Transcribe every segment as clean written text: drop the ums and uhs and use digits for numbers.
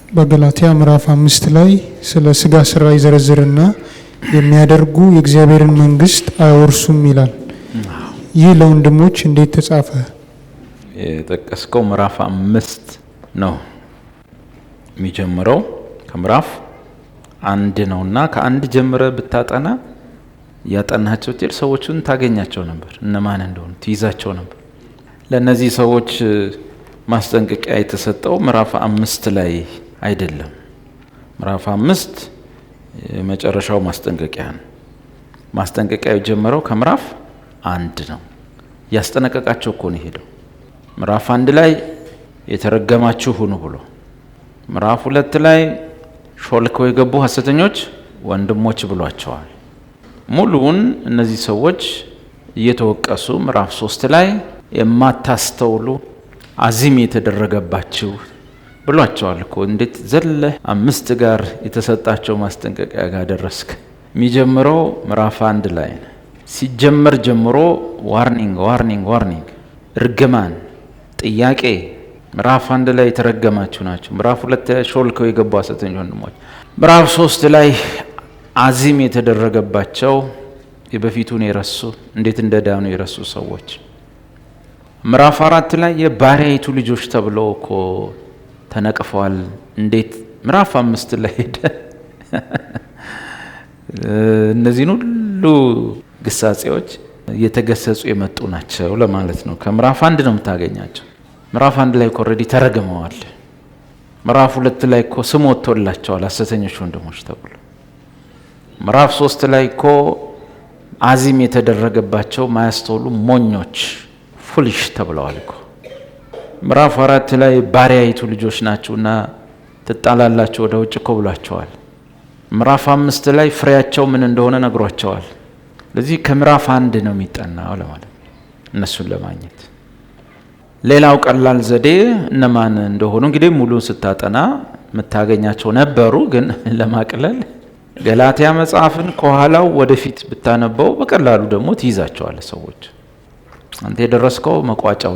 በገላትያ ምዕራፍ 5 ላይ ስለ ስጋ ስራ ይዘረዝርና የሚያደርጉ የእግዚአብሔርን መንግስት አይወርሱም ይላል። ይህ ለወንድሞች እንዴት ተጻፈ? የጠቀስከው ምዕራፍ 5 ነው የሚጀምረው። ከምዕራፍ 1 ነውና ከአንድ ጀምረ ብታጠና ያጠናቸው ትል ሰዎችን ታገኛቸው ነበር። እነማን እንደሆኑ ትይዛቸው ነበር። ለነዚህ ሰዎች ማስጠንቀቂያ የተሰጠው ምዕራፍ 5 ላይ አይደለም። ምዕራፍ 5 የመጨረሻው ማስጠንቀቂያ ነው። ማስጠንቀቂያው የጀመረው ከምዕራፍ 1 ነው። ያስጠነቀቃቸው እኮ ነው ሄደው። ምዕራፍ 1 ላይ የተረገማችሁ ሁኑ ብሎ፣ ምዕራፍ 2 ላይ ሾልከው የገቡ ሐሰተኞች ወንድሞች ብሏቸዋል። ሙሉውን እነዚህ ሰዎች እየተወቀሱ ምዕራፍ 3 ላይ የማታስተውሉ አዚም የተደረገባችሁ ብሏቸዋል እኮ። እንዴት ዘለህ 5 ጋር የተሰጣቸው ማስጠንቀቂያ ጋር ደረስክ? የሚጀምረው ምዕራፍ 1 ላይ ነው። ሲጀመር ጀምሮ ዋርኒንግ እርግማን፣ ጥያቄ። ምዕራፍ 1 ላይ የተረገማችሁ ናቸው። ምዕራፍ 2 ላይ ሾልከው የገቡ ሐሰተኞች ወንድሞች። ምዕራፍ 3 ላይ አዚም የተደረገባቸው የበፊቱን የረሱ እንዴት እንደዳኑ የረሱ ሰዎች። ምዕራፍ 4 ላይ የባሪያይቱ ልጆች ተብለው እኮ ተነቅፈዋል። እንዴት ምዕራፍ 5 ላይ ሄደ እነዚህን ሁሉ ግሳጼዎች እየተገሰጹ የመጡ ናቸው ለማለት ነው። ከምዕራፍ 1 ነው የምታገኛቸው። ምዕራፍ 1 ላይ እኮ ኦልሬዲ ተረግመዋል። ምዕራፍ 2 ላይ እኮ ስም ወጥቶላቸዋል ሐሰተኞች ወንድሞች ተብሎ። ምዕራፍ 3 ላይ እኮ አዚም የተደረገባቸው ማያስተውሉ ሞኞች ፉሊሽ ተብለዋል እኮ። ምዕራፍ 4 ላይ ባሪያይቱ ልጆች ናችሁና ትጣላላችሁ ወደ ውጭ እኮ ብሏቸዋል። ምዕራፍ 5 ላይ ፍሬያቸው ምን እንደሆነ ነግሯቸዋል። ለዚህ ከምዕራፍ 1 ነው የሚጠናው ለማለት እነሱን ለማግኘት። ሌላው ቀላል ዘዴ እነማን እንደሆኑ እንግዲህ ሙሉን ስታጠና የምታገኛቸው ነበሩ። ግን ለማቅለል ገላትያ መጽሐፍን ከኋላው ወደፊት ብታነበው በቀላሉ ደግሞ ትይዛቸዋለህ ሰዎች። አንተ የደረስከው መቋጫው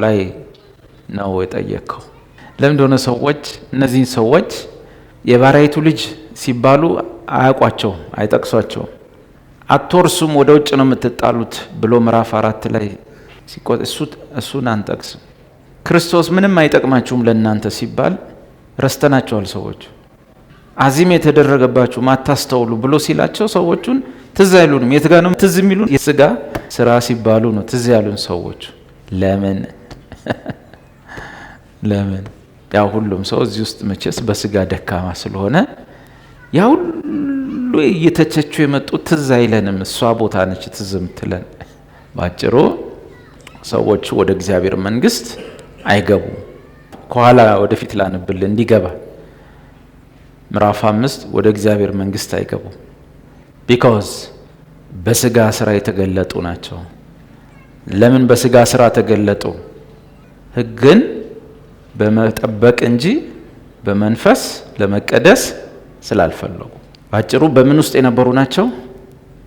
ላይ ነው የጠየቅከው። ለምን እንደሆነ ሰዎች እነዚህን ሰዎች የባሪያይቱ ልጅ ሲባሉ አያውቋቸውም፣ አይጠቅሷቸውም። አትወርሱም ወደ ውጭ ነው የምትጣሉት ብሎ ምዕራፍ 4 ላይ ሲቆጥ እሱን አንጠቅስም። ክርስቶስ ምንም አይጠቅማችሁም ለእናንተ ሲባል ረስተናቸዋል ሰዎች። አዚም የተደረገባችሁ ማታስተውሉ ብሎ ሲላቸው ሰዎቹን ትዝ አይሉንም። የት ጋር ነው ትዝ የሚሉን? የስጋ ስራ ሲባሉ ነው ትዝ ያሉን ሰዎች። ለምን ያው ሁሉም ሰው እዚህ ውስጥ መቼስ በስጋ ደካማ ስለሆነ ያው ሁሉ እየተቸቹ የመጡት ትዝ አይለንም። እሷ ቦታ ነች ትዝ የምትለን። ባጭሩ ሰዎች ወደ እግዚአብሔር መንግስት አይገቡም። ከኋላ ወደፊት ላነብል እንዲገባ ምዕራፍ 5 ወደ እግዚአብሔር መንግስት አይገቡም። ቢኮዝ በስጋ ስራ የተገለጡ ናቸው። ለምን በስጋ ስራ ተገለጡ? ሕግን በመጠበቅ እንጂ በመንፈስ ለመቀደስ ስላልፈለጉ። ባጭሩ በምን ውስጥ የነበሩ ናቸው?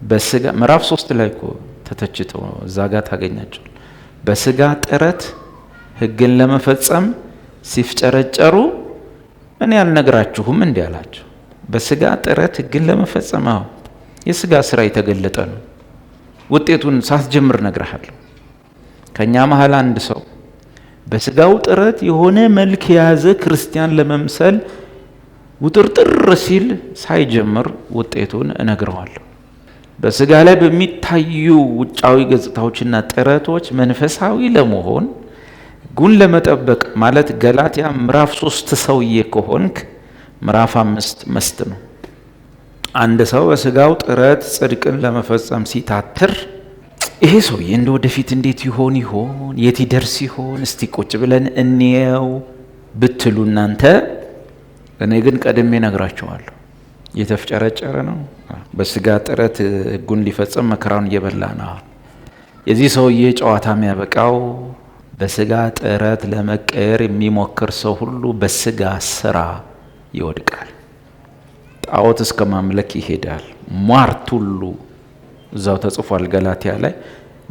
በስጋ። ምዕራፍ 3 ላይ እኮ ተተችተው እዛ ጋር ታገኛቸው። በስጋ ጥረት ሕግን ለመፈጸም ሲፍጨረጨሩ እኔ ያልነግራችሁም እንዲህ አላቸው። በስጋ ጥረት ሕግን ለመፈጸም የስጋ ስራ የተገለጠ ነው። ውጤቱን ሳትጀምር ነግረሃለሁ። ከኛ መሀል አንድ ሰው በስጋው ጥረት የሆነ መልክ የያዘ ክርስቲያን ለመምሰል ውጥርጥር ሲል ሳይጀምር ውጤቱን እነግረዋለሁ። በስጋ ላይ በሚታዩ ውጫዊ ገጽታዎችና ጥረቶች መንፈሳዊ ለመሆን ጉን ለመጠበቅ ማለት ገላትያ ምዕራፍ 3 ሰውዬ ከሆንክ ምዕራፍ 5 መስጥ ነው። አንድ ሰው በስጋው ጥረት ጽድቅን ለመፈጸም ሲታትር ይሄ ሰውዬ እንደ ወደፊት እንዴት ይሆን የት ይደርስ ይሆን እስቲ ቁጭ ብለን እንየው ብትሉ እናንተ፣ እኔ ግን ቀድሜ ነግራቸዋለሁ። እየተፍጨረጨረ ነው። በስጋ ጥረት ሕጉን ሊፈጽም መከራውን እየበላ ነው። የዚህ ሰውዬ ጨዋታ የሚያበቃው በስጋ ጥረት ለመቀየር የሚሞክር ሰው ሁሉ በስጋ ስራ ይወድቃል። ጣዖት እስከ ማምለክ ይሄዳል። ሟርት ሁሉ እዛው ተጽፏል ገላትያ ላይ።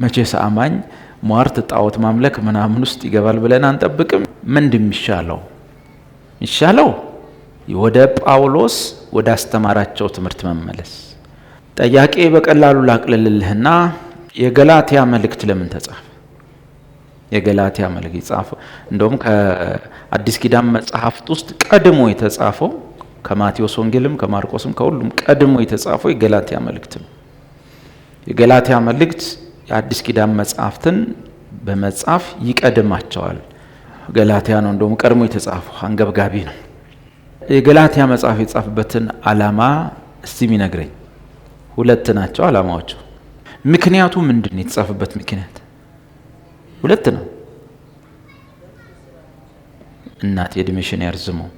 መቼስ አማኝ ሟርት ጣዖት ማምለክ ምናምን ውስጥ ይገባል ብለን አንጠብቅም። ምንድን የሚሻለው ይሻለው ወደ ጳውሎስ ወደ አስተማራቸው ትምህርት መመለስ። ጥያቄ በቀላሉ ላቅልልልህና የገላትያ መልእክት ለምን ተጻፈ? የገላትያ መልእክት ይጻፈው እንደውም ከአዲስ ኪዳን መጽሐፍት ውስጥ ቀድሞ የተጻፈው ከማቴዎስ ወንጌልም ከማርቆስም ከሁሉም ቀድሞ የተጻፈው የገላትያ መልእክት ነው። የገላትያ መልእክት የአዲስ ኪዳን መጽሐፍትን በመጻፍ ይቀድማቸዋል። ገላትያ ነው እንደውም ቀድሞ የተጻፈው፣ አንገብጋቢ ነው። የገላትያ መጽሐፍ የጻፈበትን ዓላማ እስቲ ሚነግረኝ። ሁለት ናቸው ዓላማዎቹ። ምክንያቱ ምንድን ነው? የተጻፈበት ምክንያት ሁለት ነው። እናት የእድሜሽን ያርዝመው።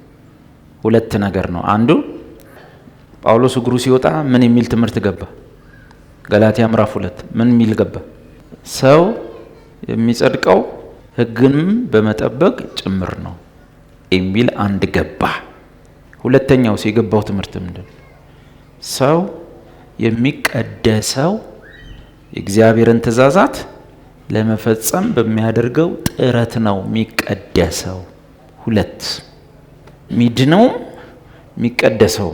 ሁለት ነገር ነው። አንዱ ጳውሎስ እግሩ ሲወጣ ምን የሚል ትምህርት ገባ? ገላትያ ምዕራፍ 2 ምን የሚል ገባ? ሰው የሚጸድቀው ሕግንም በመጠበቅ ጭምር ነው የሚል አንድ ገባ። ሁለተኛው የገባው ትምህርት ምንድን? ሰው የሚቀደሰው የእግዚአብሔርን ትእዛዛት ለመፈጸም በሚያደርገው ጥረት ነው የሚቀደሰው። ሁለት ሚድነው የሚቀደሰው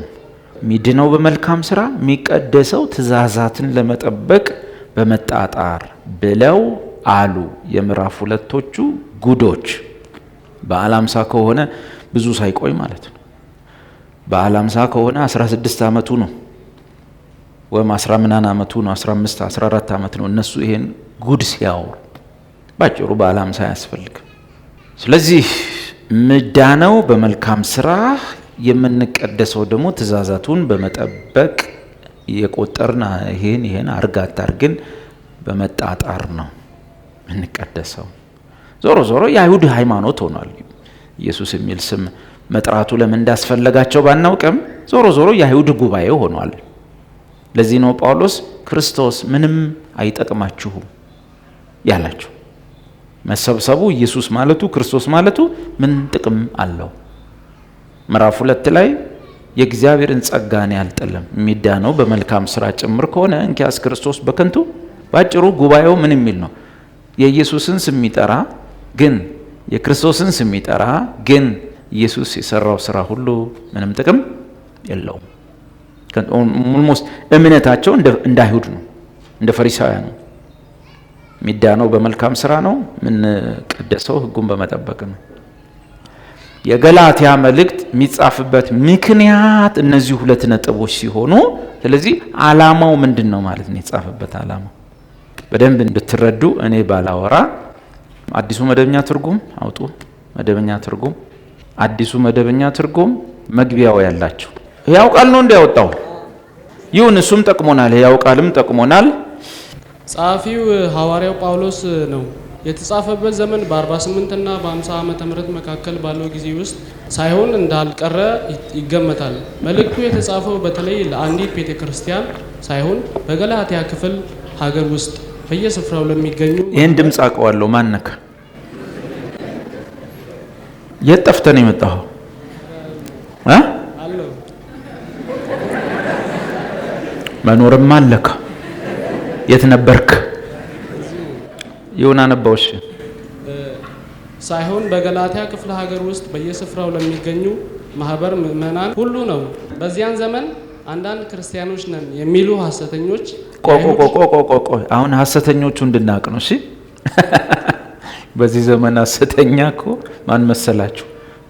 ሚድነው በመልካም ስራ የሚቀደሰው ትእዛዛትን ለመጠበቅ በመጣጣር ብለው አሉ። የምዕራፍ 2ቶቹ ጉዶች በዓለ ሃምሳ ከሆነ ብዙ ሳይቆይ ማለት ነው። በዓለ ሃምሳ ከሆነ 16 ዓመቱ ነው ወይም 10 ምናምን ዓመቱ ነው፣ 15 14 ዓመት ነው። እነሱ ይሄን ጉድ ሲያወሩ ባጭሩ በዓለ ሃምሳ አያስፈልግም። ስለዚህ ምዳነው በመልካም ስራ የምንቀደሰው ደግሞ ትእዛዛቱን በመጠበቅ የቆጠርና ይሄን አርግ አታርግን በመጣጣር ነው የምንቀደሰው። ዞሮ ዞሮ የአይሁድ ሃይማኖት ሆኗል። ኢየሱስ የሚል ስም መጥራቱ ለምን እንዳስፈለጋቸው ባናውቅም ዞሮ ዞሮ የአይሁድ ጉባኤ ሆኗል። ለዚህ ነው ጳውሎስ ክርስቶስ ምንም አይጠቅማችሁም ያላቸው። መሰብሰቡ ኢየሱስ ማለቱ ክርስቶስ ማለቱ ምን ጥቅም አለው? ምዕራፍ 2 ላይ የእግዚአብሔርን ጸጋን ያልጠለም የሚዳነው በመልካም ስራ ጭምር ከሆነ እንኪያስ ክርስቶስ በከንቱ። ባጭሩ ጉባኤው ምን የሚል ነው? የኢየሱስን ስም ይጠራ ግን የክርስቶስን ስም ይጠራ ግን ኢየሱስ የሰራው ስራ ሁሉ ምንም ጥቅም የለውም። ኦልሞስት እምነታቸው እንደ አይሁድ ነው፣ እንደ ፈሪሳውያን ነው። የሚዳነው በመልካም ስራ ነው፣ ምን ቀደሰው ሕጉን በመጠበቅ ነው። የገላትያ መልእክት የሚጻፍበት ምክንያት እነዚህ ሁለት ነጥቦች ሲሆኑ፣ ስለዚህ ዓላማው ምንድን ነው ማለት ነው? የተጻፈበት ዓላማ በደንብ እንድትረዱ እኔ ባላወራ አዲሱ መደበኛ ትርጉም አውጡ። መደበኛ ትርጉም አዲሱ መደበኛ ትርጉም መግቢያው ያላቸው ያው ቃል ነው እንዲያወጣው ይሁን፣ እሱም ጠቅሞናል፣ ያው ቃልም ጠቅሞናል። ጸሐፊው ሐዋርያው ጳውሎስ ነው። የተጻፈበት ዘመን በ48 እና በ50 ዓመተ ምህረት መካከል ባለው ጊዜ ውስጥ ሳይሆን እንዳልቀረ ይገመታል። መልእክቱ የተጻፈው በተለይ ለአንዲት ቤተክርስቲያን ሳይሆን በገላትያ ክፍል ሀገር ውስጥ በየስፍራው ለሚገኙ ይህን ድምፅ አውቀዋለሁ። ማነካ የት ጠፍተህ ነው የመጣኸው? አለው መኖርም አለካ። የት ነበርክ? ይሁን አነባውሽ ሳይሆን በገላትያ ክፍለ ሀገር ውስጥ በየስፍራው ለሚገኙ ማህበር ምዕመናን ሁሉ ነው። በዚያን ዘመን አንዳንድ ክርስቲያኖች ነን የሚሉ ሐሰተኞች ቆቆ አሁን ሐሰተኞቹ እንድናቅ ነው። እሺ በዚህ ዘመን ሐሰተኛ እኮ ማን መሰላችሁ?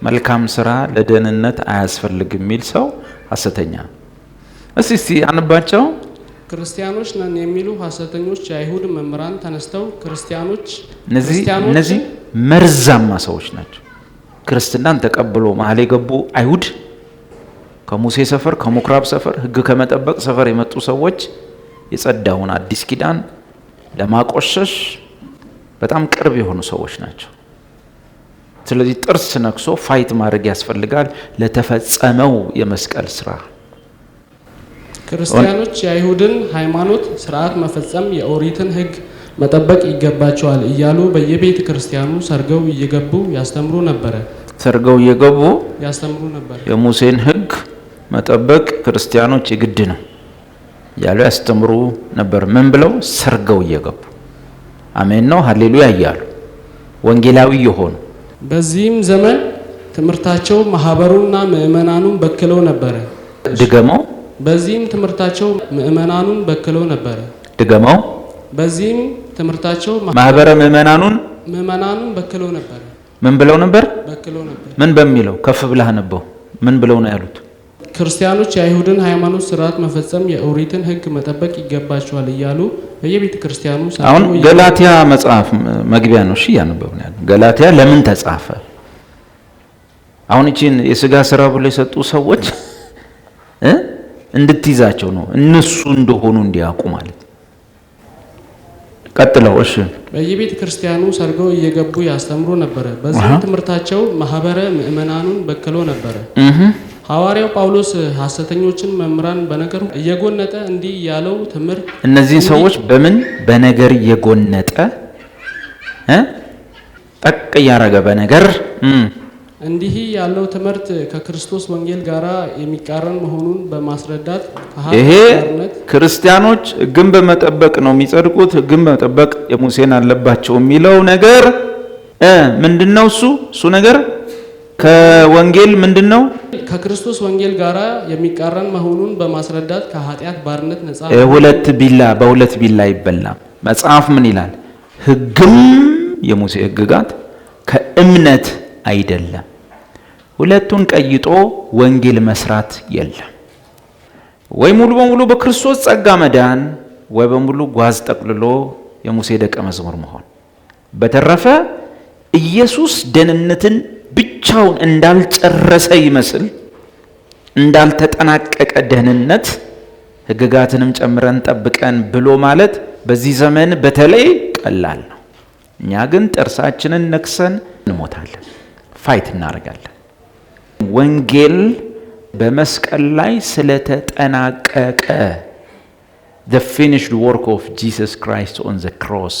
መልካም ስራ ለደህንነት አያስፈልግም የሚል ሰው ሐሰተኛ። እስቲ አንባቸው። ክርስቲያኖች ነን የሚሉ ሐሰተኞች የአይሁድ መምህራን ተነስተው ክርስቲያኖች እነዚህ መርዛማ ሰዎች ናቸው። ክርስትናን ተቀብሎ መሀል የገቡ አይሁድ ከሙሴ ሰፈር ከምኩራብ ሰፈር ሕግ ከመጠበቅ ሰፈር የመጡ ሰዎች የጸዳውን አዲስ ኪዳን ለማቆሸሽ በጣም ቅርብ የሆኑ ሰዎች ናቸው። ስለዚህ ጥርስ ነክሶ ፋይት ማድረግ ያስፈልጋል ለተፈጸመው የመስቀል ስራ። ክርስቲያኖች የአይሁድን ሃይማኖት ስርዓት መፈጸም የኦሪትን ሕግ መጠበቅ ይገባቸዋል እያሉ በየቤተ ክርስቲያኑ ሰርገው እየገቡ ያስተምሩ ነበር። የሙሴን ሕግ መጠበቅ ክርስቲያኖች የግድ ነው ያሉ ያስተምሩ ነበር። ምን ብለው? ሰርገው እየገቡ አሜን ነው ሃሌሉያ እያሉ ወንጌላዊ የሆኑ። በዚህም ዘመን ትምህርታቸው ማህበሩንና ምእመናኑን በክለው ነበረ። ድገመው። በዚህም ትምህርታቸው ምእመናኑን በክለው ነበረ። ድገመው። በዚህም ትምህርታቸው ማህበረ ምእመናኑን በክለው ነበረ። ምን ብለው ነበር? በክለው ነበር። ምን በሚለው ከፍ ብለህ ነበው። ምን ብለው ነው ያሉት? ክርስቲያኖች የአይሁድን ሃይማኖት ስርዓት መፈጸም የኦሪትን ሕግ መጠበቅ ይገባቸዋል እያሉ በየቤተ ክርስቲያኑ አሁን ገላትያ መጽሐፍ መግቢያ ነው። እሺ ያነበብን ያለው ገላትያ ለምን ተጻፈ? አሁን እቺን የሥጋ ስራ ብለው የሰጡ ሰዎች እንድትይዛቸው ነው፣ እነሱ እንደሆኑ እንዲያውቁ ማለት። ቀጥለው። እሺ በየቤተ ክርስቲያኑ ሰርገው እየገቡ ያስተምሩ ነበረ። በዚህ ትምህርታቸው ማህበረ ምእመናኑን በክለው ነበረ። ሐዋርያው ጳውሎስ ሐሰተኞችን መምህራን በነገር እየጎነጠ እንዲህ ያለው ትምህርት እነዚህ ሰዎች በምን በነገር እየጎነጠ ጠቅ እያረገ በነገር እንዲህ ያለው ትምህርት ከክርስቶስ ወንጌል ጋር የሚቃረን መሆኑን በማስረዳት ይሄ ክርስቲያኖች ሕግን በመጠበቅ ነው የሚጸድቁት፣ ሕግን በመጠበቅ የሙሴን አለባቸው የሚለው ነገር ምንድነው? እሱ ነገር ከወንጌል ምንድነው? ከክርስቶስ ወንጌል ጋር የሚቃረን መሆኑን በማስረዳት ከኃጢአት ባርነት ነፃ በሁለት ቢላ አይበላም። መጽሐፍ ምን ይላል? ሕግም የሙሴ ሕግጋት ከእምነት አይደለም። ሁለቱን ቀይጦ ወንጌል መስራት የለም። ወይ ሙሉ በሙሉ በክርስቶስ ጸጋ መዳን፣ ወይ በሙሉ ጓዝ ጠቅልሎ የሙሴ ደቀ መዝሙር መሆን። በተረፈ ኢየሱስ ደህንነትን ብቻውን እንዳልጨረሰ ይመስል እንዳልተጠናቀቀ ደህንነት ሕግጋትንም ጨምረን ጠብቀን ብሎ ማለት በዚህ ዘመን በተለይ ቀላል ነው። እኛ ግን ጥርሳችንን ነክሰን እንሞታለን፣ ፋይት እናደርጋለን። ወንጌል በመስቀል ላይ ስለተጠናቀቀ the finished work of Jesus Christ on the cross,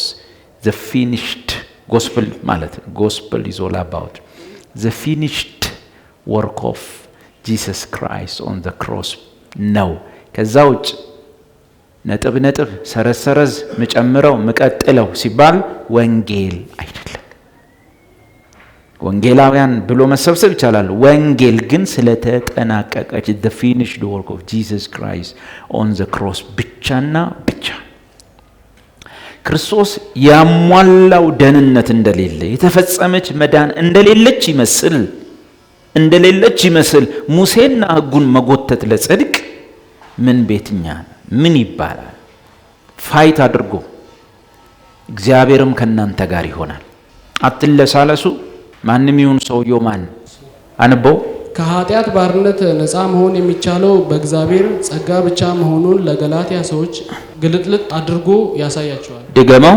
the finished gospel ማለት gospel is all about the finished work of Jesus Christ on the cross ነው። ከዛ ውጭ ነጥብ ሰረዝ መጨምረው መቀጥለው ሲባል ወንጌል አይደለም። ወንጌላውያን ብሎ መሰብሰብ ይቻላል። ወንጌል ግን ስለተጠናቀቀች the finished work of Jesus Christ on the cross ብቻና ብቻ። ክርስቶስ ያሟላው ደህንነት እንደሌለ፣ የተፈጸመች መዳን እንደሌለች ይመስል ሙሴና ሕጉን መጎተት ለጽድቅ ምን ቤትኛ ምን ይባላል? ፋይት አድርጎ እግዚአብሔርም ከናንተ ጋር ይሆናል። አትለሳለሱ። ማንም ይሁን ሰውየው ማን አንበው ከኃጢአት ባርነት ነፃ መሆን የሚቻለው በእግዚአብሔር ጸጋ ብቻ መሆኑን ለገላትያ ሰዎች ግልጥልጥ አድርጎ ያሳያቸዋል። ድገመው።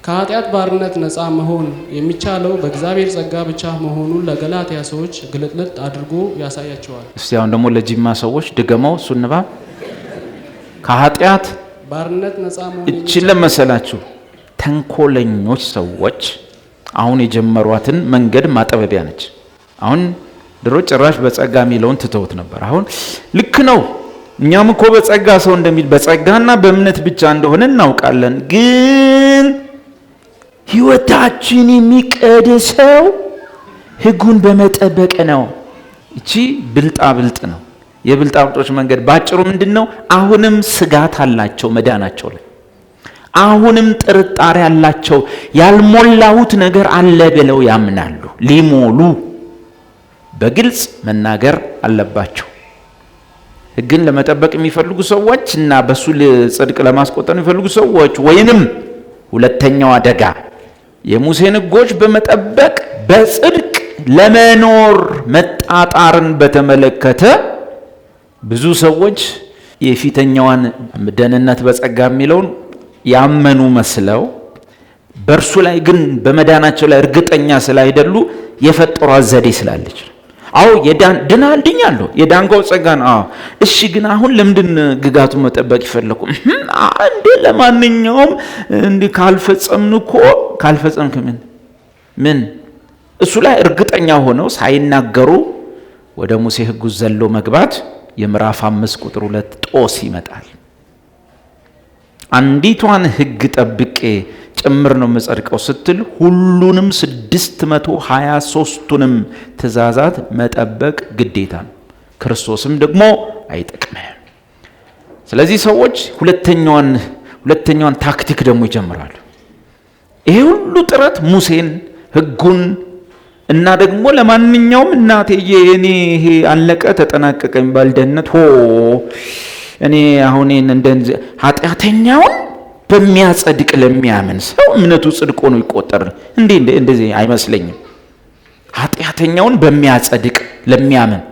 ከኃጢአት ባርነት ነፃ መሆን የሚቻለው በእግዚአብሔር ጸጋ ብቻ መሆኑን ለገላትያ ሰዎች ግልጥልጥ አድርጎ ያሳያቸዋል። እስቲ አሁን ደግሞ ለጂማ ሰዎች ድገመው። እሱ ንባብ ከኃጢአት ባርነት ነፃ መሆን እቺ ለመሰላችሁ ተንኮለኞች ሰዎች አሁን የጀመሯትን መንገድ ማጠበቢያ ነች። አሁን ድሮ ጭራሽ በጸጋ የሚለውን ትተውት ነበር። አሁን ልክ ነው። እኛም እኮ በጸጋ ሰው እንደሚል በጸጋና በእምነት ብቻ እንደሆነ እናውቃለን። ግን ሕይወታችን የሚቀደሰው ሕጉን በመጠበቅ ነው። እቺ ብልጣብልጥ ነው። የብልጣብጦች መንገድ ባጭሩ ምንድነው? አሁንም ስጋት አላቸው መዳናቸው ላይ። አሁንም ጥርጣሬ አላቸው። ያልሞላሁት ነገር አለ ብለው ያምናሉ። ሊሞሉ በግልጽ መናገር አለባቸው። ሕግን ለመጠበቅ የሚፈልጉ ሰዎች እና በሱ ጽድቅ ለማስቆጠር የሚፈልጉ ሰዎች ወይንም ሁለተኛው አደጋ የሙሴን ሕጎች በመጠበቅ በጽድቅ ለመኖር መጣጣርን በተመለከተ ብዙ ሰዎች የፊተኛዋን ደህንነት በጸጋ የሚለውን ያመኑ መስለው በእርሱ ላይ ግን በመዳናቸው ላይ እርግጠኛ ስላይደሉ የፈጠሯት ዘዴ ስላለች አዎ ድኛለሁ የዳንከው ጸጋ ነው። አዎ እሺ፣ ግን አሁን ለምንድን ግጋቱን መጠበቅ ይፈልጉ? እንዴ ለማንኛውም እንዴ ካልፈጸምክ ምን እሱ ላይ እርግጠኛ ሆነው ሳይናገሩ ወደ ሙሴ ሕጉ ዘሎ መግባት የምዕራፍ 5 ቁጥር 2 ጦስ ይመጣል። አንዲቷን ሕግ ጠብቄ ጭምር ነው የምጸድቀው ስትል ሁሉንም 623ቱንም ትእዛዛት መጠበቅ ግዴታ ነው። ክርስቶስም ደግሞ አይጠቅምህም። ስለዚህ ሰዎች ሁለተኛዋን ታክቲክ ደግሞ ይጀምራሉ። ይሄ ሁሉ ጥረት ሙሴን፣ ሕጉን እና ደግሞ ለማንኛውም እናቴዬ እኔ ይሄ አለቀ ተጠናቀቀ የሚባል ደህንነት እኔ አሁን እንደዚህ ኃጢአተኛውን በሚያጸድቅ ለሚያምን ሰው እምነቱ ጽድቅ ሆኖ ይቆጠራል። እንደዚህ አይመስለኝም። ኃጢአተኛውን በሚያጸድቅ ለሚያምን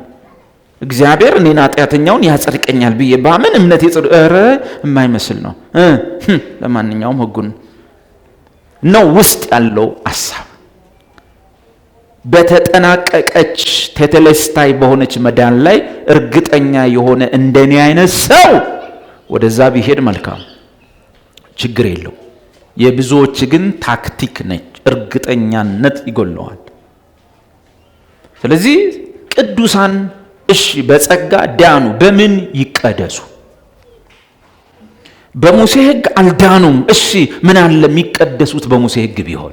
እግዚአብሔር እኔን ኃጢአተኛውን ያጸድቀኛል ብዬ ባምን እምነቴ ጽድቅ የማይመስል ነው። ለማንኛውም ሕጉን ነው ውስጥ ያለው ሐሳብ በተጠናቀቀች ቴቴሌስታይ በሆነች መዳን ላይ እርግጠኛ የሆነ እንደኔ አይነት ሰው ወደዛ ቢሄድ መልካም፣ ችግር የለው። የብዙዎች ግን ታክቲክ ነች፣ እርግጠኛነት ይጎለዋል። ስለዚህ ቅዱሳን እሺ በጸጋ ዳኑ፣ በምን ይቀደሱ? በሙሴ ሕግ አልዳኑም። እሺ ምን አለ የሚቀደሱት በሙሴ ሕግ ቢሆን?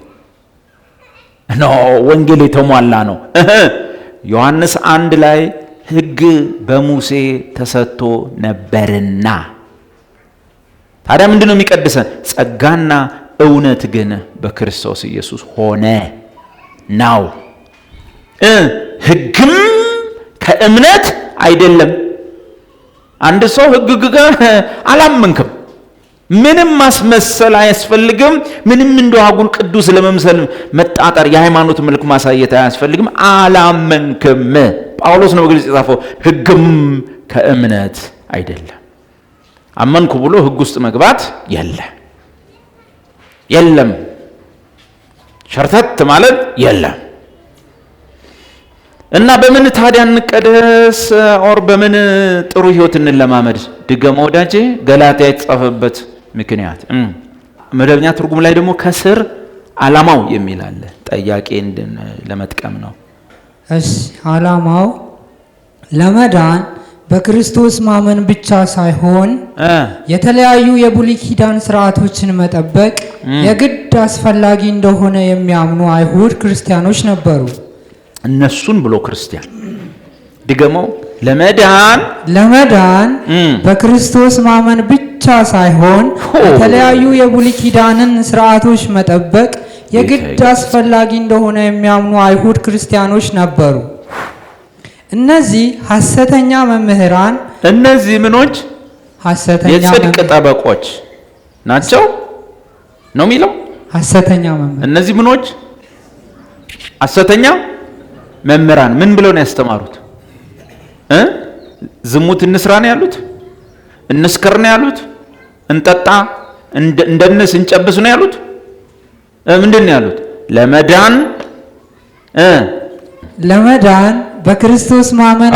ወንጌል የተሟላ ነው። ዮሐንስ 1 ላይ ሕግ በሙሴ ተሰጥቶ ነበርና ታዲያ ምንድነው የሚቀድሰን? ጸጋና እውነት ግን በክርስቶስ ኢየሱስ ሆነ ነው። ሕግም ከእምነት አይደለም። አንድ ሰው ሕግ ጋር አላመንክም፣ ምንም ማስመሰል አያስፈልግም። ምንም እንደው አጉል ቅዱስ ለመምሰል መጣጣር፣ የሃይማኖት መልክ ማሳየት አያስፈልግም። አላመንክም። ጳውሎስ ነው በግልጽ የጻፈው፣ ሕግም ከእምነት አይደለም። አመንኩ ብሎ ሕግ ውስጥ መግባት የለም። ሸርተት ማለት የለም። እና በምን ታዲያ እንቀደስ? በምን ጥሩ ህይወት እንለማመድ? ድገመ ወዳጄ፣ ገላትያ የተጻፈበት ምክንያት መደበኛ ትርጉም ላይ ደግሞ ከስር ዓላማው የሚል አለ። ጠያቄ ለመጥቀም ነው። እሺ፣ ዓላማው ለመዳን በክርስቶስ ማመን ብቻ ሳይሆን የተለያዩ የብሉይ ኪዳን ስርዓቶችን መጠበቅ የግድ አስፈላጊ እንደሆነ የሚያምኑ አይሁድ ክርስቲያኖች ነበሩ። እነሱን ብሎ ክርስቲያን ድገመው። ለመዳን በክርስቶስ ማመን ብቻ ሳይሆን የተለያዩ የብሉይ ኪዳንን ስርዓቶች መጠበቅ የግድ አስፈላጊ እንደሆነ የሚያምኑ አይሁድ ክርስቲያኖች ነበሩ። እነዚህ ሐሰተኛ መምህራን፣ እነዚህ ምኖች የጽድቅ ጠበቆች ናቸው ነው የሚለው። ሐሰተኛ መምህራን፣ እነዚህ ምኖች ሐሰተኛ መምህራን ምን ብለው ነው ያስተማሩት? ዝሙት እንስራ ነው ያሉት? እንስከር ነው ያሉት? እንጠጣ፣ እንደነስ እንጨብስ ነው ያሉት? ምንድን ነው ያሉት? ለመዳን በክርስቶስ ማመን።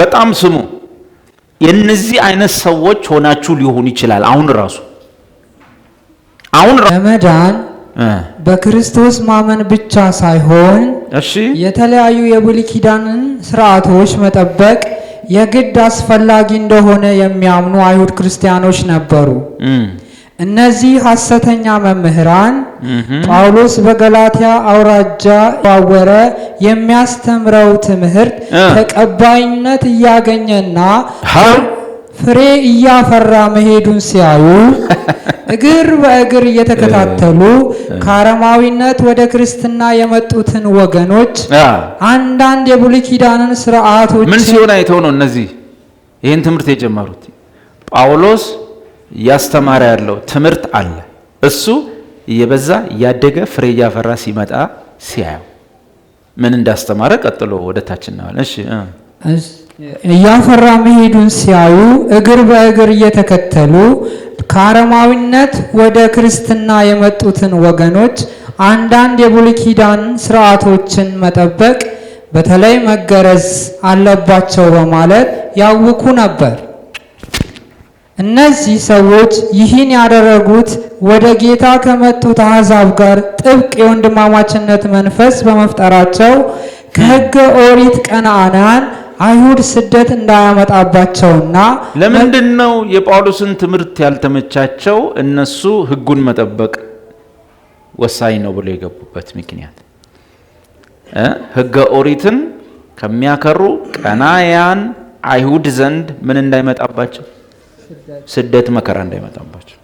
በጣም ስሙ። የነዚህ አይነት ሰዎች ሆናችሁ ሊሆን ይችላል። አሁን ራሱ ለመዳን በክርስቶስ ማመን ብቻ ሳይሆን የተለያዩ የብሉይ ኪዳንን ስርዓቶች መጠበቅ የግድ አስፈላጊ እንደሆነ የሚያምኑ አይሁድ ክርስቲያኖች ነበሩ። እነዚህ ሐሰተኛ መምህራን ጳውሎስ በገላትያ አውራጃ ዋወረ የሚያስተምረው ትምህርት ተቀባይነት እያገኘና ፍሬ እያፈራ መሄዱን ሲያዩ እግር በእግር እየተከታተሉ ከአረማዊነት ወደ ክርስትና የመጡትን ወገኖች አንዳንድ የብሉይ ኪዳንን ስርዓቶች ምን ሲሆን አይተው ነው እነዚህ ይህን ትምህርት የጀመሩት? ጳውሎስ እያስተማረ ያለው ትምህርት አለ። እሱ እየበዛ እያደገ ፍሬ እያፈራ ሲመጣ ሲያዩ ምን እንዳስተማረ ቀጥሎ ወደ ታች እናያለን። እያፈራ መሄዱን ሲያዩ እግር በእግር እየተከተሉ ከአረማዊነት ወደ ክርስትና የመጡትን ወገኖች አንዳንድ የብሉይ ኪዳን ስርዓቶችን መጠበቅ በተለይ መገረዝ አለባቸው በማለት ያውኩ ነበር። እነዚህ ሰዎች ይህን ያደረጉት ወደ ጌታ ከመጡት አሕዛብ ጋር ጥብቅ የወንድማማችነት መንፈስ በመፍጠራቸው ከሕገ ኦሪት ቀናናን አይሁድ ስደት እንዳያመጣባቸውና ለምንድን ነው የጳውሎስን ትምህርት ያልተመቻቸው? እነሱ ሕጉን መጠበቅ ወሳኝ ነው ብሎ የገቡበት ምክንያት ሕገ ኦሪትን ከሚያከሩ ቀናያን አይሁድ ዘንድ ምን እንዳይመጣባቸው? ስደት መከራ እንዳይመጣባቸው።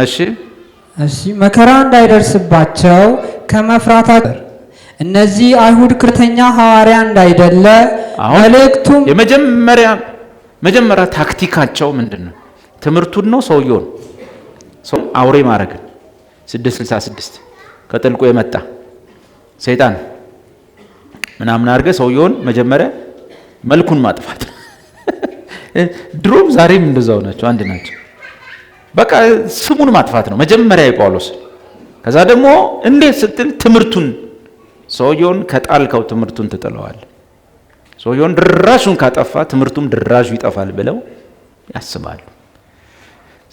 እሺ መከራ እንዳይደርስባቸው ከመፍራታቸው እነዚህ አይሁድ ክርስተኛ ሐዋርያ እንዳይደለ መልእክቱም የመጀመሪያ ታክቲካቸው ምንድነው? ትምህርቱን ነው ሰውየውን ሰው አውሬ ማድረግ 666 ከጥልቁ የመጣ ሰይጣን ምናምን አድርገህ ሰውየውን መጀመሪያ መልኩን ማጥፋት። ድሮም ዛሬም እንደዛው ናቸው፣ አንድ ናቸው። በቃ ስሙን ማጥፋት ነው መጀመሪያ የጳውሎስ። ከዛ ደግሞ እንዴት ስትል ትምህርቱን ሰውየውን ከጣልከው ትምህርቱን ትጥለዋል። ሰውየውን ድራሹን ካጠፋ ትምህርቱም ድራሹ ይጠፋል ብለው ያስባሉ።